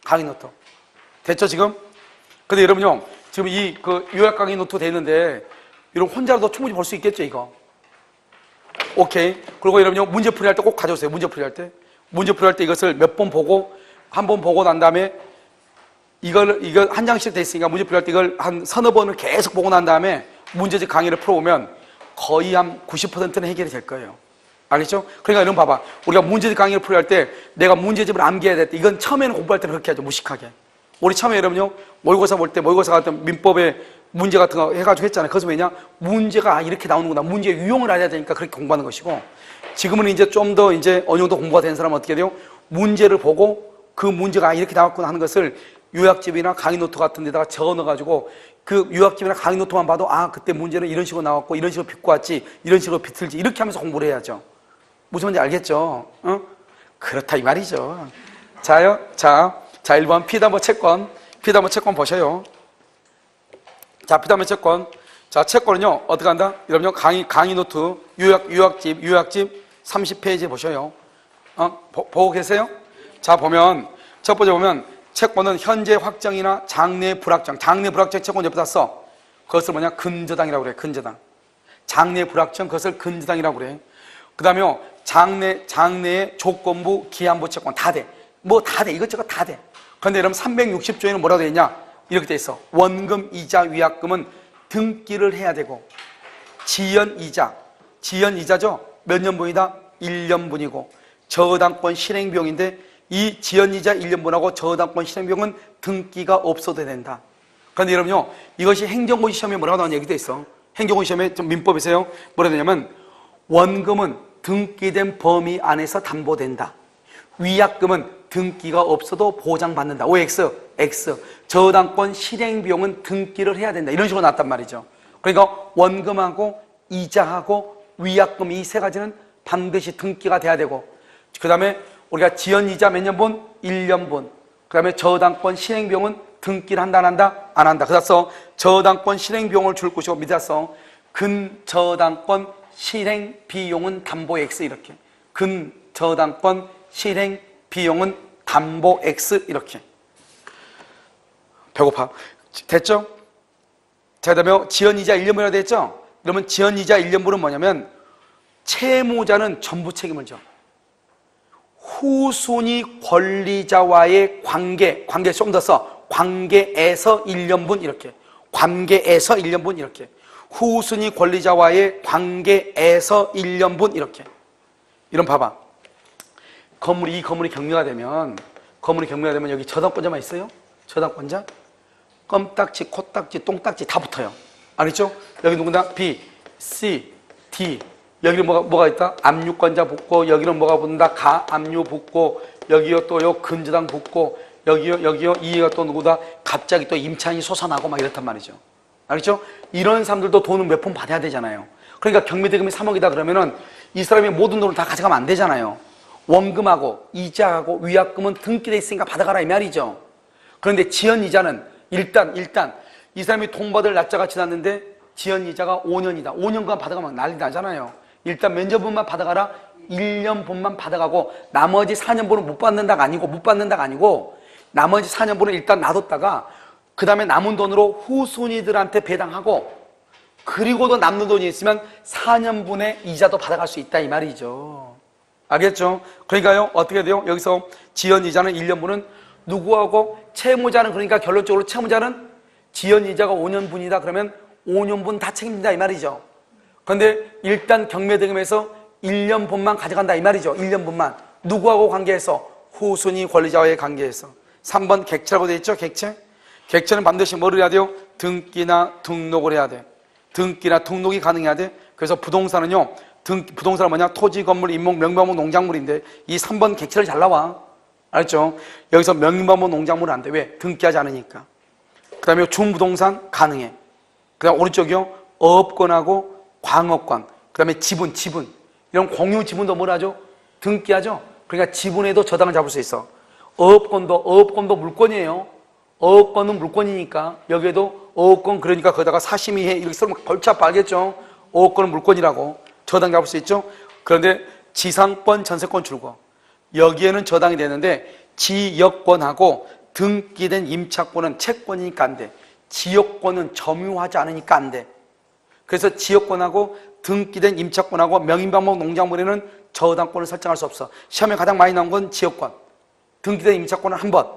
강의 노트. 됐죠, 지금? 근데 여러분요, 지금 이 요약 강의 노트 돼 있는데, 여러분 혼자라도 충분히 볼 수 있겠죠, 이거? 오케이. 그리고 여러분요, 문제 풀이 할 때 꼭 가져오세요. 문제 풀이 할 때. 문제 풀이 할 때 이것을 몇 번 보고, 한 번 보고 난 다음에, 이걸 한 장씩 돼 있으니까 문제 풀이 할 때 이걸 한 서너 번을 계속 보고 난 다음에 문제집 강의를 풀어보면 거의 한 90%는 해결이 될 거예요. 알겠죠? 그러니까 이런 봐봐. 우리가 문제집 강의를 풀이할 때 내가 문제집을 암기해야 될 때 이건 처음에는 공부할 때는 그렇게 하죠. 무식하게. 우리 처음에 여러분요 모의고사 볼 때 모의고사 같은 민법에 문제 같은 거 해가지고 했잖아요. 그래서 왜냐? 문제가 이렇게 나오는구나. 문제 유형을 알아야 되니까 그렇게 공부하는 것이고 지금은 이제 좀 더 이제 어느 정도 공부가 된 사람은 어떻게 돼요? 문제를 보고 그 문제가 이렇게 나왔구나 하는 것을 요약집이나 강의 노트 같은 데다가 적어 넣어가지고 그 요약집이나 강의 노트만 봐도 그때 문제는 이런 식으로 나왔고 이런 식으로 비꼬 왔지 이런 식으로 비틀지 이렇게 하면서 공부를 해야죠. 무슨 말인지 알겠죠? 그렇다 이 말이죠. 자 1번 피담보 채권 보셔요. 자, 피담보 채권. 자, 채권은요 어떻게 한다? 여러분요 강의 노트 요약집 30페이지 보셔요. 보고 계세요? 자, 보면 첫 번째 보면 채권은 현재 확정이나 장래 불확정 채권 옆에다 써. 그것을 뭐냐? 근저당이라고 그래. 근저당. 장래 불확정 그것을 근저당이라고 그래. 그 다음에 장래의 조건부 기한부 채권 다 돼. 뭐 다 돼. 이것저것 다 돼. 그런데 여러분 360조에는 뭐라고 돼 있냐? 이렇게 돼 있어. 원금, 이자, 위약금은 등기를 해야 되고 지연이자죠? 몇 년분이다? 1년분이고 저당권 실행비용인데 이 지연이자 1년분하고 저당권 실행비용은 등기가 없어도 된다. 그런데 여러분요 이것이 행정고시 시험에 뭐라고 나오냐 얘기돼 있어. 행정고시 시험에 좀 민법에서요 뭐라 되냐면 원금은 등기된 범위 안에서 담보된다. 위약금은 등기가 없어도 보장받는다. OX, X. 저당권 실행비용은 등기를 해야 된다. 이런 식으로 나왔단 말이죠. 그러니까 원금하고 이자하고 위약금 이 세 가지는 반드시 등기가 돼야 되고 그 다음에 우리가 지연이자 몇 년분? 1년분. 그 다음에 저당권 실행비용은 등기를 한다 안 한다? 안 한다. 그래서 저당권 실행비용을 줄 것이고 밑에서 근저당권 실행비용은 담보 X 이렇게 근저당권 실행비용은 담보 X 이렇게 배고파. 됐죠? 자, 그 다음에 지연이자 1년분이라고 됐죠? 그러면 지연이자 1년분은 뭐냐면 채무자는 전부 책임을 져. 후순위 권리자와의 관계 좀 더 써. 관계에서 1년분 이렇게. 관계에서 1년분 이렇게. 후순위 권리자와의 관계에서 1년분 이렇게. 이런 봐봐. 이 건물이 경매가 되면 여기 저당권자만 있어요? 저당권자? 껌딱지, 코딱지, 똥딱지 다 붙어요. 알겠죠? 여기 누구나 B, C, D. 여기는 뭐가 있다? 압류권자 붙고 여기는 뭐가 붙는다? 가압류 붙고 여기요 또 요 근저당 붙고 여기요 이해가 또 누구다? 갑자기 또 임차인이 솟아나고 막 이렇단 말이죠. 알겠죠? 이런 사람들도 돈을 몇 푼 받아야 되잖아요. 그러니까 경매대금이 3억이다 그러면은 이 사람이 모든 돈을 다 가져가면 안 되잖아요. 원금하고 이자하고 위약금은 등기돼 있으니까 받아가라 이 말이죠. 그런데 지연이자는 일단 이 사람이 돈 받을 날짜가 지났는데 지연이자가 5년이다. 5년간 받아가면 난리 나잖아요. 일단 면접분만 받아가라 1년분만 받아가고 나머지 4년분은 못 받는다가 아니고 나머지 4년분은 일단 놔뒀다가 그 다음에 남은 돈으로 후순위들한테 배당하고 그리고도 남는 돈이 있으면 4년분의 이자도 받아갈 수 있다 이 말이죠. 알겠죠? 그러니까요 어떻게 돼요? 여기서 지연이자는 1년분은 누구하고 채무자는 그러니까 결론적으로 채무자는 지연이자가 5년분이다 그러면 5년분 다 책임진다 이 말이죠. 그런데 일단 경매대금에서 1년분만 가져간다 이 말이죠. 1년분만 누구하고 관계해서? 후순위 권리자와의 관계에서. 3번 객체라고 되어 있죠. 객체는 반드시 뭐를 해야 돼요? 등기나 등록을 해야 돼. 등기나 등록이 가능해야 돼. 그래서 부동산은요 부동산은 뭐냐? 토지, 건물, 임목, 명의반복, 농작물인데 이 3번 객체를 잘 나와. 알았죠? 여기서 명의반복, 농작물은 안 돼. 왜? 등기하지 않으니까. 그 다음에 중부동산 가능해. 그 다음 오른쪽이요 어업권하고 광업권, 그 다음에 지분 이런 공유 지분도 뭘 하죠? 등기하죠. 그러니까 지분에도 저당을 잡을 수 있어. 어업권도 물권이에요. 어업권은 물권이니까 여기에도 어업권 그러니까 거기다가 사심이해 이렇게 쓰면 골치 아파 알겠죠? 어업권은 물권이라고 저당 잡을 수 있죠. 그런데 지상권, 전세권 줄고 여기에는 저당이 되는데 지역권하고 등기된 임차권은 채권이니까 안 돼. 지역권은 점유하지 않으니까 안 돼. 그래서 지역권하고 등기된 임차권하고 명의반복 농작물에는 저당권을 설정할 수 없어. 시험에 가장 많이 나온 건 지역권. 등기된 임차권은 한 번.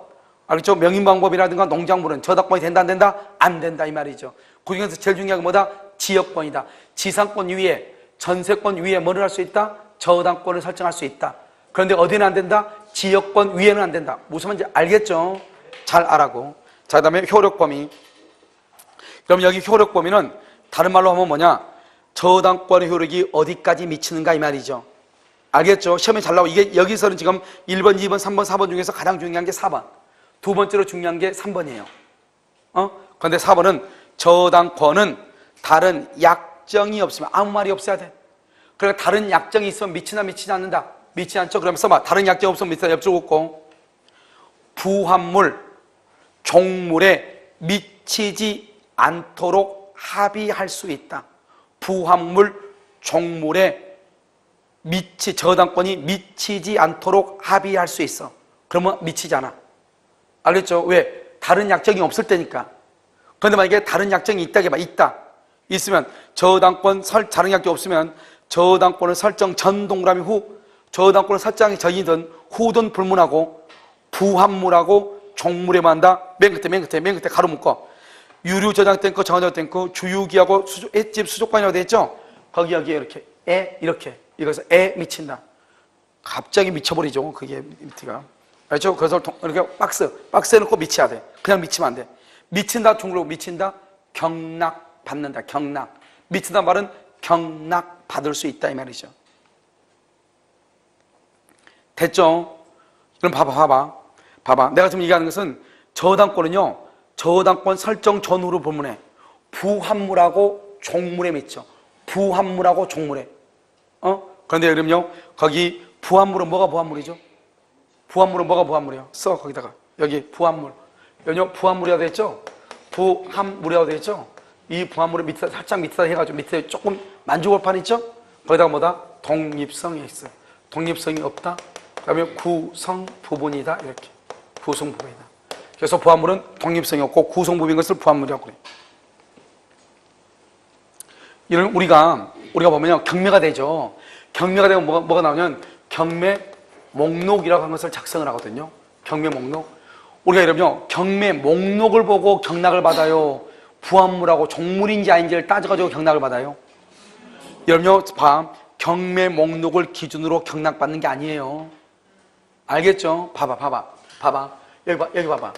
알겠죠? 명의방법이라든가 농작물은 저당권이 된다 안 된다? 안 된다 이 말이죠. 그 중에서 제일 중요한 건 뭐다? 지역권이다. 지상권 위에 전세권 위에 뭐를 할 수 있다? 저당권을 설정할 수 있다. 그런데 어디는 안 된다? 지역권 위에는 안 된다. 무슨 말인지 알겠죠? 잘 알아고. 자, 그 다음에 효력범위. 그럼 여기 효력범위는 다른 말로 하면 뭐냐? 저당권의 효력이 어디까지 미치는가 이 말이죠. 알겠죠? 시험에 잘 나오고 이게 여기서는 지금 1번, 2번, 3번, 4번 중에서 가장 중요한 게 4번. 두 번째로 중요한 게 3번이에요. 그런데 4번은 저당권은 다른 약정이 없으면 아무 말이 없어야 돼. 그러니까 다른 약정이 있으면 미치나 미치지 않는다. 미치지 않죠? 그러면 써봐. 다른 약정 없으면 미치다 옆줄 긋고 부합물, 종물에 미치지 않도록 합의할 수 있다. 부합물, 종물에 저당권이 미치지 않도록 합의할 수 있어. 그러면 미치지 않아. 알겠죠? 왜? 다른 약정이 없을 때니까. 그런데 만약에 다른 약정이 있다. 있으면 다른 약정이 없으면 저당권을 설정 전 동그라미 후 저당권을 설정이 전이든 후든 불문하고 부합물하고 종물에만 한다. 맨 끝에 가로 묶어. 유류 저장 탱크, 정화저 탱크, 주유기하고 엣집 수족관이라고 되어 있죠? 여기에 이렇게 이렇게 이것을 미친다. 갑자기 미쳐버리죠. 그게 밑이가. 알죠? 그래서 이렇게 박스에 넣고 미쳐야 돼. 그냥 미치면 안 돼. 미친다 중국어로 미친다 경락 받는다. 경락. 미친다 말은 경락 받을 수 있다 이 말이죠. 됐죠? 그럼 봐봐. 내가 지금 얘기하는 것은 저당권은요. 저당권 설정 전후로 불문해. 부합물하고 종물에 미쳐. 부합물하고 종물에. 그런데 그럼요. 거기 부합물은 뭐가 부합물이죠? 부합물은 뭐가 부합물이에요? 써 거기다가. 여기 부합물. 여기 부합물이라고 되어 있죠? 부합물이라고 되어 있죠? 이 부합물을 밑에 살짝 밑에다 해가지고 밑에 조금 만주골판 있죠? 거기다가 뭐다? 독립성이 있어. 독립성이 없다. 그다음에 구성 부분이다 이렇게. 구성 부분이다. 그래서 부합물은 독립성이 없고 구성 부분인 것을 부합물이라고 그래. 이런 우리가 보면요 경매가 되죠. 경매가 되면 뭐가 나오냐면 경매 목록이라고 하는 것을 작성을 하거든요. 경매 목록. 우리가 이러면요 경매 목록을 보고 경락을 받아요. 부합물하고 종물인지 아닌지를 따져가지고 경락을 받아요. 여러분요 경매 목록을 기준으로 경락받는 게 아니에요. 알겠죠? 봐봐. 여기 봐봐.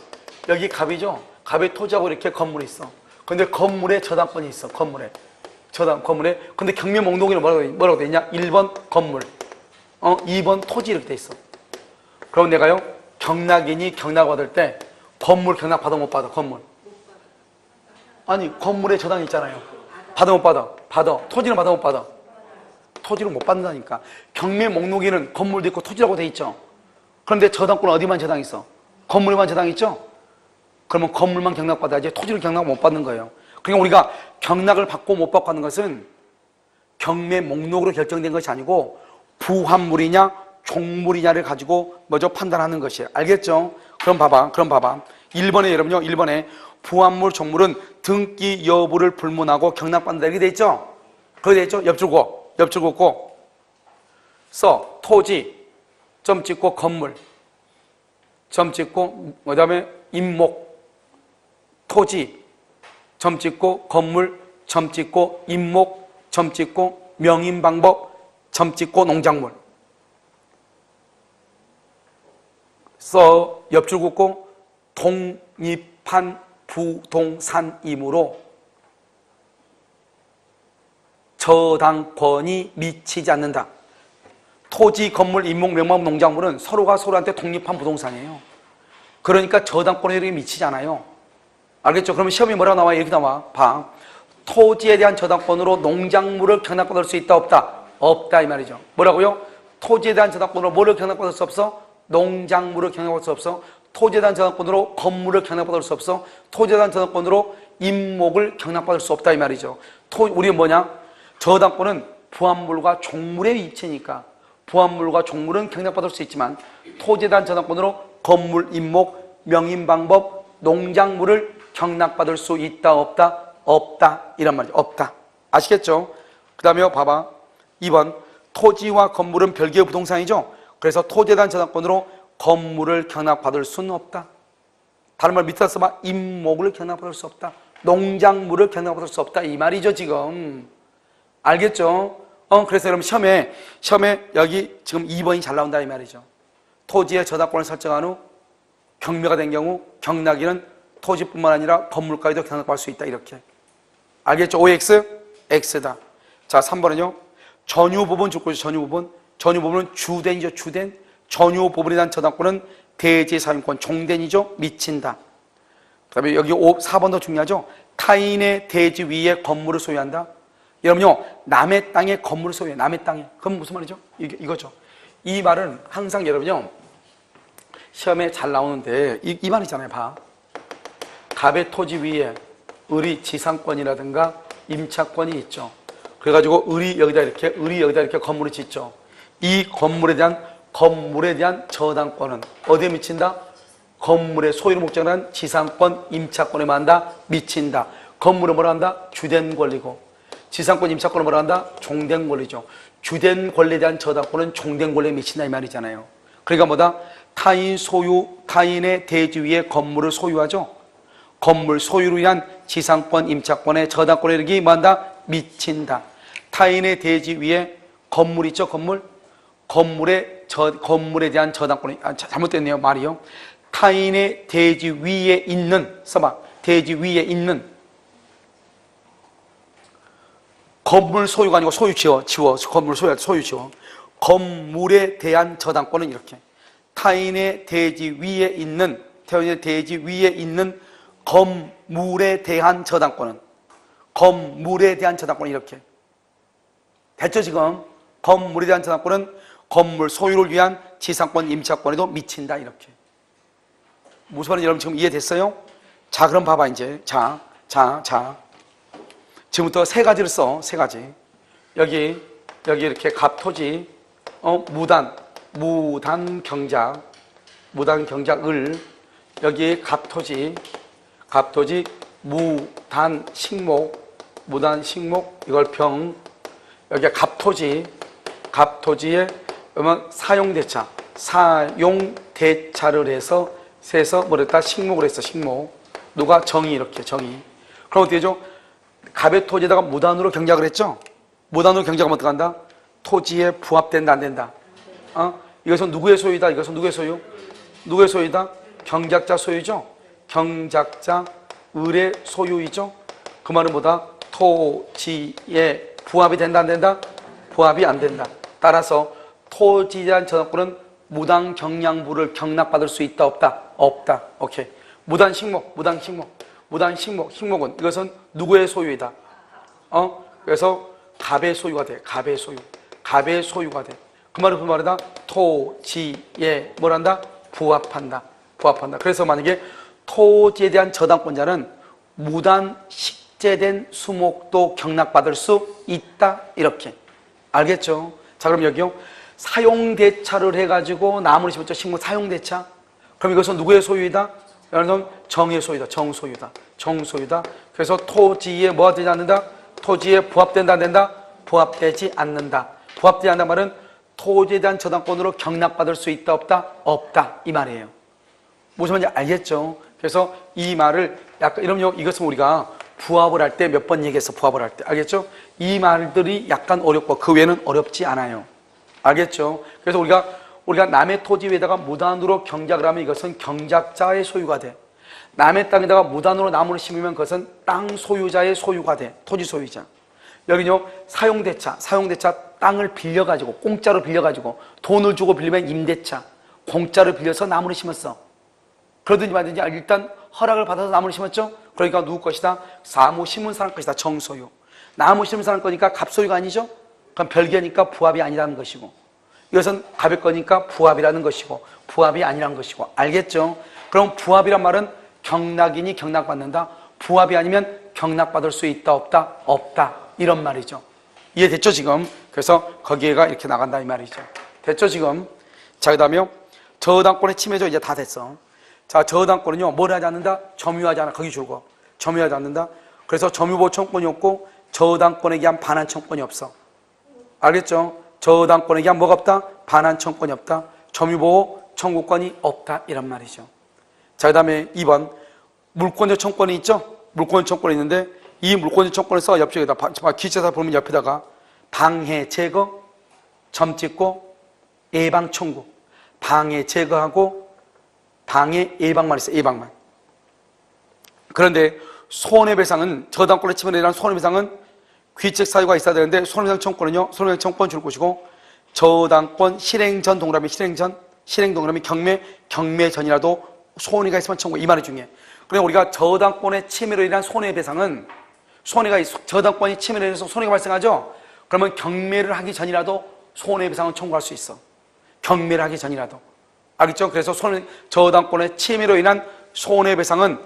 여기 갑이죠? 갑에 토지하고 이렇게 건물이 있어. 근데 건물에 저당권이 있어. 건물에. 근데 경매 목록에는 뭐라고 돼 있냐? 1번 건물. 2번 토지 이렇게 돼 있어. 그럼 내가요, 경락인이 경락 받을 때 건물 경락 받아 못 받아? 건물. 아니, 건물에 저당이 있잖아요. 받아 못 받아? 받아. 토지는 받아 못 받아? 토지를 못 받는다니까. 경매 목록에는 건물도 있고 토지라고 돼 있죠. 그런데 저당권은 어디만 저당이 있어? 건물에만 저당이 있죠? 그러면 건물만 경락받아야지 토지를 경락 못 받는 거예요. 그러니까 우리가 경락을 받고 못 받고 하는 것은 경매 목록으로 결정된 것이 아니고 부합물이냐 종물이냐를 가지고 먼저 판단하는 것이에요. 알겠죠? 그럼 봐봐. 1번에 여러분요. 1번에 부합물 종물은 등기 여부를 불문하고 경락받는다 이렇게 돼 있죠? 그거 돼 있죠? 옆줄 긋고 토지 점 찍고 건물 점 찍고 그다음에 임목 토지 점 찍고 건물 점 찍고 임목 점 찍고 명인 방법 점 찍고 농작물 옆줄 긋고 독립한 부동산이므로 저당권이 미치지 않는다. 토지, 건물, 임목, 명망, 농작물은 서로가 서로한테 독립한 부동산이에요. 그러니까 저당권에 미치지 않아요. 알겠죠? 그러면 시험이 뭐라고 나와요? 이렇게 나와. 봐. 토지에 대한 저당권으로 농작물을 경락받을 수 있다, 없다? 없다 이 말이죠. 뭐라고요? 토지에 대한 저당권으로 뭐를 경락받을 수 없어? 농작물을 경락받을 수 없어. 토지에 대한 저당권으로 건물을 경락받을 수 없어. 토지에 대한 저당권으로 임목을 경락받을 수 없다 이 말이죠. 우리는 뭐냐? 저당권은 부합물과 종물의 위치니까 부합물과 종물은 경락받을 수 있지만 토지에 대한 저당권으로 건물, 임목, 명인 방법, 농작물을 경락받을 수 있다, 없다? 없다 이란 말이죠. 없다. 아시겠죠? 그 다음에 봐봐. 2번 토지와 건물은 별개의 부동산이죠. 그래서 토지에 대한 저당권으로 건물을 경락받을 수는 없다. 다른 말 밑에 써봐. 임목을 경락받을 수 없다. 농작물을 경락받을 수 없다 이 말이죠 지금. 알겠죠? 그래서 여러분 시험에 여기 지금 2번이 잘 나온다 이 말이죠. 토지의 저당권을 설정한 후 경매가 된 경우 경락인은 토지뿐만 아니라 건물까지도 경락받을 수 있다 이렇게. 알겠죠? OX? X다. 자 3번은요. 전유부분 죽고 전유부분은 주된이죠. 주된. 전유부분에 대한 저당권은 대지사용권 종된이죠. 미친다. 그 다음에 여기 4번도 중요하죠. 타인의 대지 위에 건물을 소유한다. 여러분요. 남의 땅에 건물을 소유해. 남의 땅에. 그건 무슨 말이죠? 이거죠. 이 말은 항상 여러분요. 시험에 잘 나오는데 이 말이잖아요. 봐. 갑의 토지 위에 을이 지상권이라든가 임차권이 있죠. 그래가지고 을이 여기다 이렇게 건물을 짓죠. 이 건물에 대한 저당권은 어디에 미친다? 건물의 소유를 목적으로 한 지상권, 임차권에 만다 미친다. 건물은 뭐라 한다? 주된 권리고 지상권, 임차권은 뭐라 한다? 종된 권리죠. 주된 권리에 대한 저당권은 종된 권리에 미친다 이 말이잖아요. 그러니까 뭐다? 타인의 대지 위에 건물을 소유하죠. 건물 소유로 인한 지상권, 임차권의 저당권에 이르기 뭐한다? 미친다. 타인의 대지 위에 건물 있죠, 건물에 대한 저당권이 잘못됐네요, 말이요. 타인의 대지 위에 있는, 써봐. 대지 위에 있는 건물 소유가 아니고 소유 지워. 건물 소유 지워. 건물에 대한 저당권은 이렇게. 타인의 대지 위에 있는 건물에 대한 저당권은 이렇게. 됐죠, 지금? 건물에 대한 저당권은 건물 소유를 위한 지상권, 임차권에도 미친다, 이렇게. 무슨 말인지 여러분 지금 이해됐어요? 자, 그럼 봐봐, 이제. 자. 지금부터 세 가지를 써, 세 가지. 여기 이렇게 갑토지, 무단 경작 을, 여기 갑토지, 무단 식목, 이걸 병, 여기 갑토지에 그러면 사용대차를 해서 뭐랬다? 식목을 했어, 식목. 누가? 정의, 이렇게, 정의. 그럼 어떻게 되죠? 갑의 토지에다가 무단으로 경작을 했죠? 무단으로 경작하면 어떡한다? 토지에 부합된다, 안 된다? 이것은 누구의 소유다? 이것은 누구의 소유? 누구의 소유다? 경작자 소유죠? 경작자, 을의 소유이죠? 그 말은 뭐다? 토지에 부합이 된다, 안 된다? 부합이 안 된다. 따라서 토지에 대한 저당권은 무단 경량부를 경락받을 수 있다, 없다? 없다. 오케이. 무단 식목은 이것은 누구의 소유이다? 그래서 갑의 소유가 돼. 갑의 소유가 돼. 그 말은 그 말이다. 토지에 뭐란다? 부합한다. 그래서 만약에 토지에 대한 저당권자는 무단 식재된 수목도 경락받을 수 있다. 이렇게. 알겠죠? 자, 그럼 여기요. 사용대차를 해가지고 나무를 심었죠. 식물 사용대차. 그럼 이것은 누구의 소유이다? 여러분 정의 소유다. 정소유다. 정소유다. 그래서 토지에 뭐가 되지 않는다? 토지에 부합된다 안 된다? 부합되지 않는다. 부합되지 않는다 말은 토지에 대한 저당권으로 경락받을 수 있다 없다? 없다 이 말이에요. 무슨 말인지 알겠죠? 그래서 이 말을 약간 이러면 이것은 우리가 부합을 할 때 몇 번 얘기해서 부합을 할 때 알겠죠? 이 말들이 약간 어렵고 그 외에는 어렵지 않아요. 알겠죠? 그래서 우리가 남의 토지 위에다가 무단으로 경작을 하면 이것은 경작자의 소유가 돼. 남의 땅에다가 무단으로 나무를 심으면 그것은 땅 소유자의 소유가 돼. 토지 소유자. 여기는요, 사용대차 땅을 빌려가지고 공짜로 빌려가지고 돈을 주고 빌리면 임대차, 공짜로 빌려서 나무를 심었어. 그러든지 말든지 일단 허락을 받아서 나무를 심었죠. 그러니까 누구 것이다? 나무 심은 사람 것이다. 정소유. 나무 심은 사람 거니까 갑소유가 아니죠. 그럼 별개니까 부합이 아니라는 것이고, 이것은 갑의 거니까 부합이라는 것이고, 부합이 아니라는 것이고. 알겠죠? 그럼 부합이란 말은 경락이니 경락받는다, 부합이 아니면 경락받을 수 있다 없다? 없다 이런 말이죠. 이해됐죠 지금? 그래서 거기에가 이렇게 나간다 이 말이죠. 됐죠 지금? 자, 그 다음에 저당권의 침해죠. 이제 다 됐어. 자, 저당권은요 뭘 하지 않는다? 점유하지 않아. 거기 줄고 점유하지 않는다. 그래서 점유보호 청권이 없고 저당권에 대한 반환 청권이 없어. 알겠죠? 저당권에 대한 뭐가 없다? 반환 청권이 없다. 점유보호 청구권이 없다 이란 말이죠. 자, 그 다음에 2번 물권자 청권이 있죠? 물권자 청권이 있는데 이 물권자 청권에서 옆쪽에다 기체사 보면 옆에다가 방해 제거, 점 찍고 예방 청구. 방해 제거하고 방해 예방만 있어요. 예방만. 그런데 손해배상은 저당권의 침해에 대한 손해배상은 귀책 사유가 있어야 되는데 손해배상 청구는요. 손해배상 청구권 줄 것이고 저당권 실행 전 동그라미 실행 동그라미 경매 전이라도 손해가 있으면 청구. 이 말이 중요해. 그러니까 우리가 저당권의 침해로 인한 손해배상은 저당권이 침해로 인해서 손해가 발생하죠. 그러면 경매를 하기 전이라도 손해배상을 청구할 수 있어. 경매를 하기 전이라도. 알겠죠? 그래서 저당권의 침해로 인한 손해배상은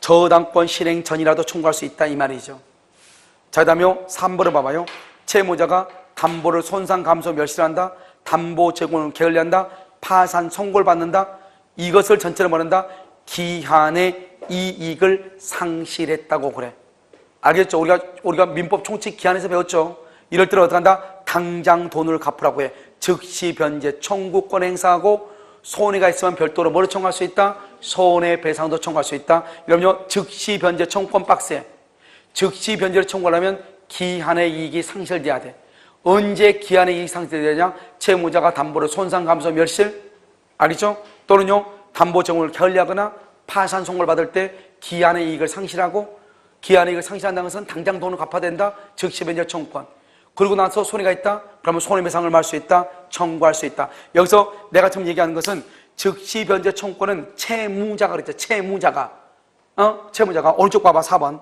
저당권 실행 전이라도 청구할 수 있다 이 말이죠. 자, 그 다음에 3번을 봐봐요. 채무자가 담보를 손상, 감소, 멸실한다. 담보 제공을 게을리한다. 파산, 선고를 받는다. 이것을 전체로 말한다. 기한의 이익을 상실했다고 그래. 알겠죠? 우리가 민법 총칙 기한에서 배웠죠. 이럴 때는 어떻게 한다? 당장 돈을 갚으라고 해. 즉시 변제 청구권 행사하고 손해가 있으면 별도로 뭐를 청구할 수 있다? 손해배상도 청구할 수 있다. 이러면요 즉시 변제 청구권 박스에 즉시 변제를 청구하려면 기한의 이익이 상실돼야 돼. 언제 기한의 이익이 상실되냐? 채무자가 담보를 손상, 감소, 멸실, 알겠죠? 또는요 담보 제공을 게을리하거나 파산 선고를 받을 때 기한의 이익을 상실하고, 기한의 이익을 상실한다는 것은 당장 돈을 갚아야 된다. 즉시 변제 청구권. 그러고 나서 손해가 있다? 그러면 손해배상을 말 수 있다? 청구할 수 있다. 여기서 내가 지금 얘기하는 것은 즉시 변제 청구권은 채무자가 그랬죠. 채무자가 오른쪽 봐봐. 4번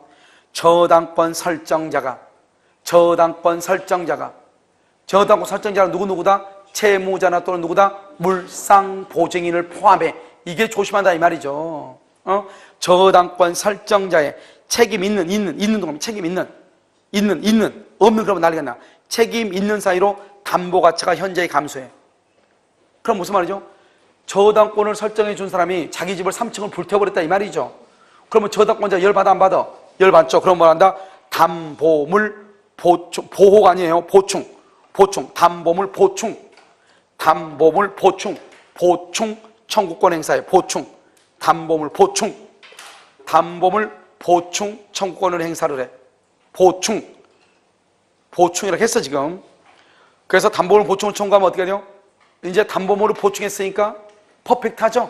저당권 설정자가 누구다? 채무자나 또는 누구다? 물상보증인을 포함해. 이게 조심한다 이 말이죠. 저당권 설정자의 책임 있는 동안 책임 있는 없는 그러면 난리가 나. 책임 있는 사이로 담보 가치가 현저히 감소해. 그럼 무슨 말이죠? 저당권을 설정해 준 사람이 자기 집을 3층을 불태워버렸다 이 말이죠. 그러면 저당권자 열받아 안 받아? 열받죠. 그럼 뭐 한다? 담보물 보충, 보호가 아니에요. 보충 담보물 보충 청구권 행사에 담보물 보충 청구권을 행사를 해. 보충이라고 했어 지금. 그래서 담보물 보충을 청구하면 어떻게 되냐? 이제 담보물을 보충했으니까 퍼펙트하죠.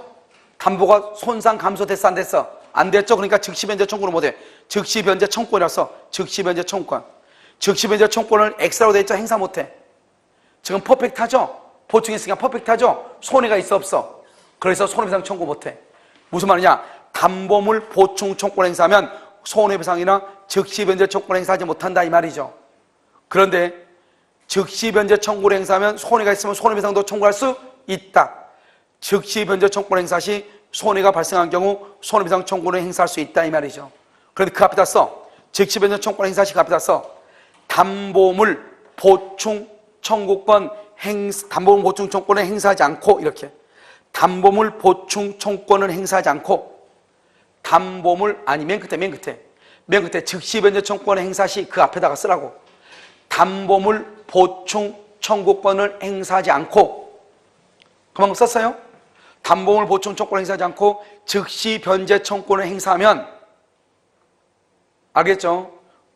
담보가 손상 감소됐어 안 됐어? 안 됐죠. 그러니까 즉시 변제 청구를 못해. 즉시 변제 청구권이라서 즉시 변제 청구권을 X라고 돼 있죠. 행사 못해. 지금 퍼펙트하죠. 보충했으니까 퍼펙트하죠. 손해가 있어 없어? 그래서 손해배상 청구 못해. 무슨 말이냐? 담보물 보충 청구권 행사하면 손해배상이나 즉시 변제 청구권 행사하지 못한다 이 말이죠. 그런데 즉시 변제 청구를 행사하면 손해가 있으면 손해배상도 청구할 수 있다. 즉시 변제 청구를 행사 시 손해가 발생한 경우 손해배상 청구를 행사할 수 있다 이 말이죠. 그런데 그 앞에다 써. 즉시 변제 청구를 행사 시 그 앞에다 써. 담보물 보충 청구권 담보물 보충 청구권을 행사하지 않고 이렇게 담보물 보충 청구권을 행사하지 않고 담보물 아니 맨 끝에 즉시 변제 청구권을 행사 시 그 앞에다가 쓰라고 담보물 보충 청구권을 행사하지 않고 그만 썼어요? 담보물 보충 청구권을 행사하지 않고 즉시 변제 청구권을 행사하면 알겠죠?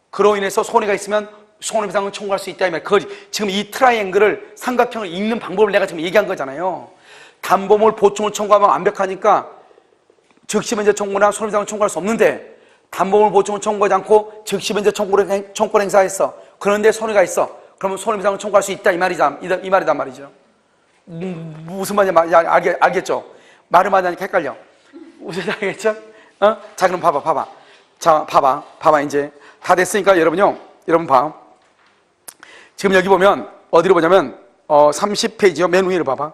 그로 인해서 손해가 있으면 손해배상을 청구할 수 있다 이 말. 지금 이 트라이앵글을 삼각형을 읽는 방법을 내가 지금 얘기한 거잖아요. 담보물 보충을 청구하면 완벽하니까 즉시 변제 청구나 손해배상을 청구할 수 없는데 담보물 보충을 청구하지 않고 즉시 변제 청구권 행사했어. 그런데 손해가 있어. 그러면 손해배상을 청구할 수 있다 이 말이단 말이죠. 무슨 말인지 알겠죠? 말을 많이 하니까 헷갈려. 무슨 말인지 알겠죠? 자 그럼 봐봐. 자 봐봐 이제 다 됐으니까 여러분 봐. 지금 여기 보면 어디로 보냐면 30페이지요. 맨 위를 봐봐.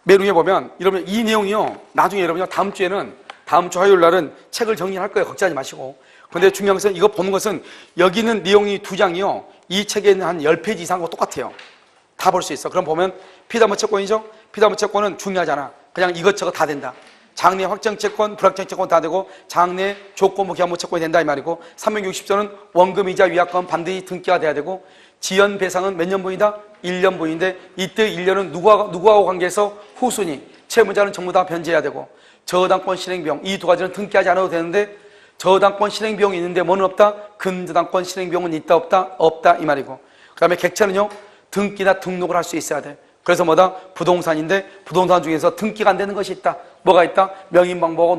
맨 위에 보면 여러분 이 내용이요. 나중에 여러분요 다음 주 화요일 날은 책을 정리할 거예요. 걱정하지 마시고. 근데 중요한 것은 이거 보는 것은 여기 있는 내용이 2장이요. 이 책에 있는 한 10페이지 이상과 똑같아요. 다 볼 수 있어. 그럼 보면 피담보 채권이죠. 피담보 채권은 중요하잖아. 그냥 이것저것 다 된다. 장래 확정 채권, 불확정 채권 다 되고 장래 조건부 기한부 채권이 된다 이 말이고 360조는 원금 이자 위약금 반드시 등기가 돼야 되고 지연 배상은 몇 년분이다? 1년분인데 이때 1년은 누구하고 관계해서 후순위 채무자는 전부 다 변제해야 되고 저당권 실행비용 이 두 가지는 등기하지 않아도 되는데 저당권 실행비용이 있는데 뭐는 없다? 근저당권 실행비용은 있다 없다 이 말이고 그 다음에 객체는요 등기나 등록을 할 수 있어야 돼. 그래서 뭐다? 부동산인데 부동산 중에서 등기가 안 되는 것이 있다. 뭐가 있다? 명인방법하고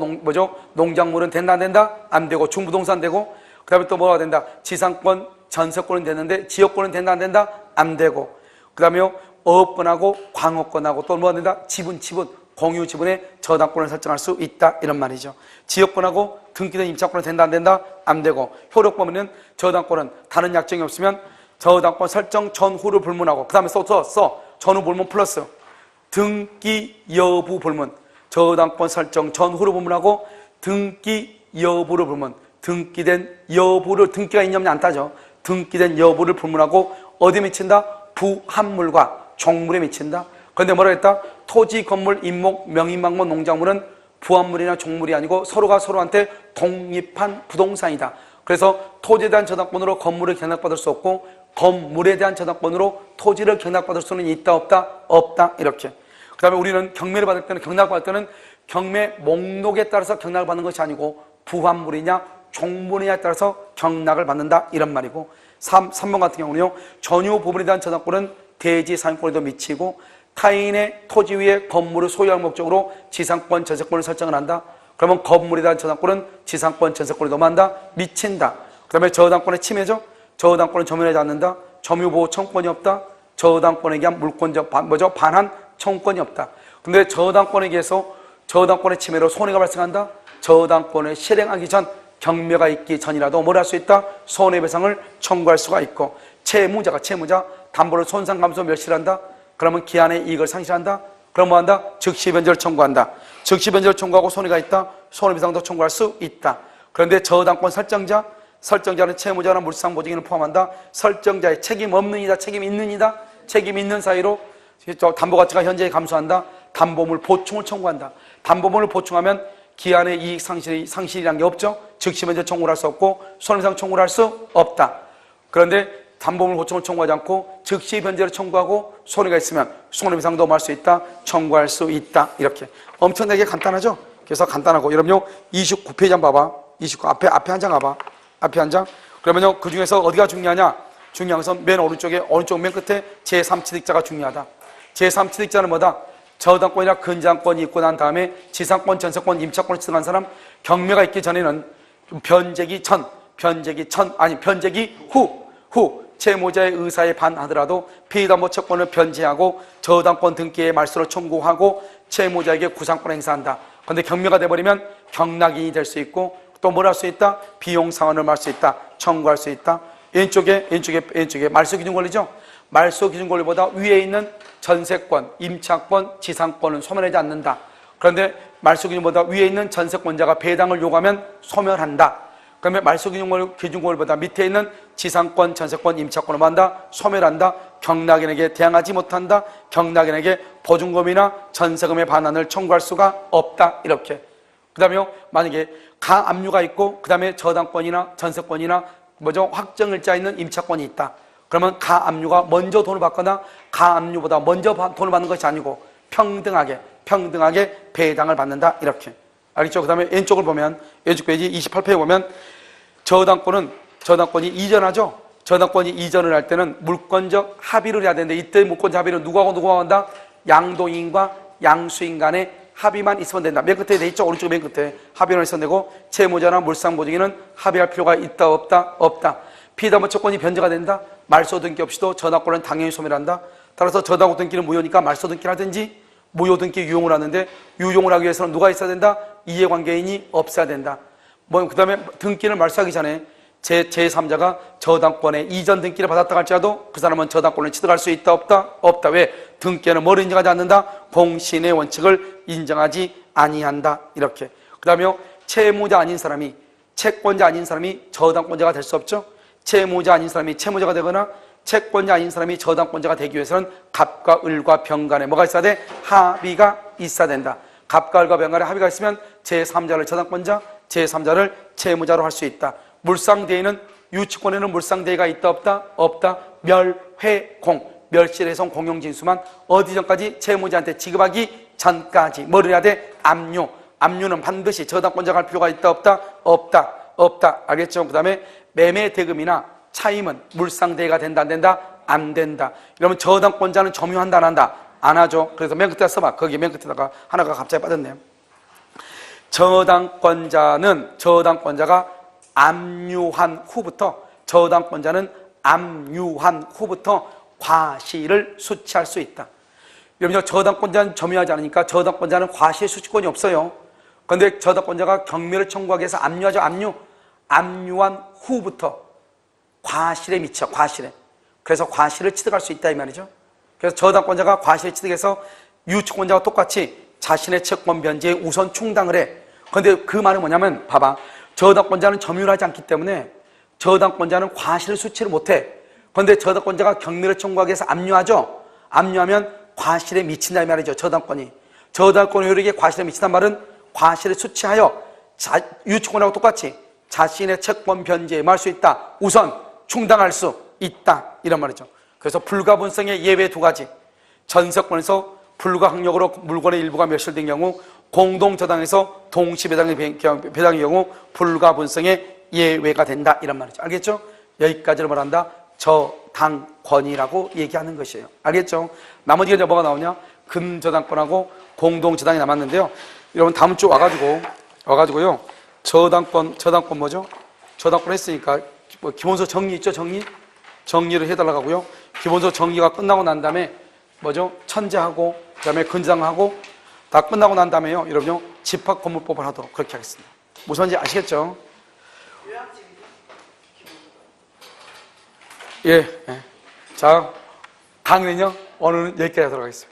농작물은 된다 안 된다? 안 되고 중부동산 되고 그 다음에 또 뭐가 된다? 지상권, 전세권은 되는데 지역권은 된다 안 된다? 안 되고 그 다음에 어업권하고 광업권하고 또 뭐가 된다? 지분 공유 지분의 저당권을 설정할 수 있다 이런 말이죠. 지역권하고 등기된 임차권은 된다 안 된다? 안 되고 효력범위는 저당권은 다른 약정이 없으면 저당권 설정 전후를 불문하고 그 다음에 써 전후 불문 플러스 등기 여부 불문 저당권 설정 전후를 불문하고 등기 여부를 불문 등기된 여부를 등기가 있냐 안 따져. 등기된 여부를 불문하고 어디에 미친다? 부합물과 종물에 미친다. 그런데 뭐라 했다? 토지, 건물, 임목, 명의망목, 농작물은 부합물이나 종물이 아니고 서로가 서로한테 독립한 부동산이다. 그래서 토지에 대한 저당권으로 건물을 경락받을 수 없고 건물에 대한 저당권으로 토지를 경락받을 수는 있다 없다 이렇게. 그 다음에 우리는 경매를 받을 때는 경락받을 때는 경매 목록에 따라서 경락을 받는 것이 아니고 부합물이냐 종물이냐에 따라서 경락을 받는다 이런 말이고 3번 같은 경우는요 전유 부분에 대한 저당권은 대지 사용권에도 미치고 타인의 토지 위에 건물을 소유할 목적으로 지상권 전세권을 설정을 한다. 그러면 건물에 대한 저당권은 지상권 전세권에도 한다 미친다. 그 다음에 저당권의 침해죠. 저당권은 점유하지 않는다. 점유보호 청구권이 없다. 저당권에 대한 물권적 반환 청구권이 없다. 근데 저당권에 의해서 저당권의 침해로 손해가 발생한다. 저당권을 실행하기 전 경매가 있기 전이라도 뭘 할 수 있다? 손해배상을 청구할 수가 있고 채무자 담보를 손상 감소 멸실한다. 그러면 기한의 이익을 상실한다. 그럼 뭐 한다? 즉시 변제를 청구한다. 즉시 변제를 청구하고 손해가 있다. 손해배상도 청구할 수 있다. 그런데 저당권 설정자는 채무자나 물상보증인을 포함한다. 설정자의 책임 없는 이다, 책임 있는 이다. 책임 있는 사이로 담보 가치가 현저히 감소한다. 담보물 보충을 청구한다. 담보물을 보충하면 기한의 이익 상실이란 게 없죠. 즉시 변제 청구를 할 수 없고 손해배상 청구를 할 수 없다. 그런데 담보물 보충을 청구하지 않고 즉시 변제를 청구하고 손해가 있으면 손해배상도 할 수 있다. 청구할 수 있다. 이렇게 엄청나게 간단하죠. 그래서 간단하고 여러분요 29페이지 한번 봐봐. 29 앞에 한 장 가봐. 앞에 한 장. 그러면요 그 중에서 어디가 중요하냐? 중요한 것은 맨 오른쪽 맨 끝에 제3취득자가 중요하다. 제3취득자는 뭐다? 저당권이나 근저당권이 있고 난 다음에 지상권, 전세권, 임차권을 취득한 사람 경매가 있기 전에는 변제기 후 채무자의 의사에 반하더라도 피담보 채권을 변제하고 저당권 등기의 말소를 청구하고 채무자에게 구상권을 행사한다. 그런데 경매가 돼버리면 경락인이 될 수 있고 또 뭘 할 수 있다? 비용 상환을 할 수 있다. 청구할 수 있다. 왼쪽에 말소기준 권리죠. 말소기준 권리보다 위에 있는 전세권, 임차권, 지상권은 소멸하지 않는다. 그런데 말소기준보다 위에 있는 전세권자가 배당을 요구하면 소멸한다. 그러면 말소기준권보다 밑에 있는 지상권, 전세권, 임차권을 뭐 한다? 소멸한다. 경락인에게 대항하지 못한다. 경락인에게 보증금이나 전세금의 반환을 청구할 수가 없다. 이렇게. 그 다음에 만약에 가압류가 있고 그 다음에 저당권이나 전세권이나 확정일자 있는 임차권이 있다. 그러면 가압류가 먼저 돈을 받거나 가압류보다 먼저 돈을 받는 것이 아니고 평등하게 배당을 받는다. 이렇게. 알겠죠? 그 다음에 왼쪽을 보면 왼쪽 페이지 28페이지 보면 저당권이 이전하죠. 저당권이 이전을 할 때는 물권적 합의를 해야 되는데 이때 물권적 합의는 누구하고 한다? 양도인과 양수인 간의 합의만 있으면 된다. 맨 끝에 돼 있죠? 오른쪽 맨 끝에 합의만 있으면 되고 채무자나 물상보증인은 합의할 필요가 있다 없다. 피담보 채권이 변제가 된다. 말소등기 없이도 저당권은 당연히 소멸한다. 따라서 저당권등기는 무효니까 말소등기를 하든지 무효등기 유용을 하는데 유용을 하기 위해서는 누가 있어야 된다? 이해관계인이 없어야 된다. 그 다음에 등기를 말소하기 전에 제3자가 저당권의 이전 등기를 받았다 할지라도 그 사람은 저당권을 취득할 수 있다 없다. 왜? 등기에는 뭘 인정하지 않는다? 공신의 원칙을 인정하지 아니한다. 이렇게. 그 다음에 채무자 아닌 사람이 채권자 아닌 사람이 저당권자가 될 수 없죠. 채무자 아닌 사람이 채무자가 되거나 채권자 아닌 사람이 저당권자가 되기 위해서는 갑과 을과 병간에 뭐가 있어야 돼? 합의가 있어야 된다. 갑과 을과 병간에 합의가 있으면 제3자를 저당권자, 제3자를 채무자로 할 수 있다. 물상대위는 유치권에는 물상대위가 있다 없다. 멸회공, 멸실해성 공용진수만 어디 전까지? 채무자한테 지급하기 전까지 뭐를 해야 돼? 압류는 반드시 저당권자가 할 필요가 있다 없다. 알겠죠? 그 다음에 매매 대금이나 차임은 물상대위가 된다 안 된다? 안 된다. 이러면 저당권자는 점유한다 안 한다? 안 하죠. 그래서 맨 끝에 써봐. 거기 맨 끝에다가 하나가 갑자기 빠졌네요. 저당권자가 압류한 후부터 과실을 수취할 수 있다. 여러분, 저당권자는 점유하지 않으니까 저당권자는 과실 수취권이 없어요. 그런데 저당권자가 경매를 청구하기 위해서 압류하죠. 압류한 후부터 과실에 미쳐. 그래서 과실을 취득할 수 있다 이 말이죠. 그래서 저당권자가 과실을 취득해서 유치권자와 똑같이 자신의 채권 변제에 우선 충당을 해. 그런데 그 말은 뭐냐면 봐봐. 저당권자는 점유를 하지 않기 때문에 저당권자는 과실을 수취를 못해. 그런데 저당권자가 경매를 청구하기 위해서 압류하죠. 압류하면 과실에 미친다 이 말이죠. 저당권의 효력에 과실에 미친단 말은 과실을 수취하여 유치권하고 똑같이 자신의 채권 변제에 뭐 할 수 있다. 우선 충당할 수 있다. 이런 말이죠. 그래서 불가분성의 예외 두 가지. 전세권에서 불가항력으로 물건의 일부가 멸실된 경우, 공동저당에서 동시배당의 경우 불가분성의 예외가 된다. 이런 말이죠. 알겠죠? 여기까지를 말한다. 저당권이라고 얘기하는 것이에요. 알겠죠? 나머지가 이제 뭐가 나오냐? 금저당권하고 공동저당이 남았는데요. 여러분 다음 주 와가지고요. 저당권 뭐죠? 저당권 했으니까 기본서 정리 있죠? 정리를 해달라고 하고요. 기본서 정리가 끝나고 난 다음에 뭐죠? 천재하고 그 다음에 근장하고 다 끝나고 난 다음에요. 여러분요. 집합건물법을 하도록 그렇게 하겠습니다. 무슨 말인지 아시겠죠? 예. 자, 강의는요. 오늘은 여기까지 하도록 하겠습니다.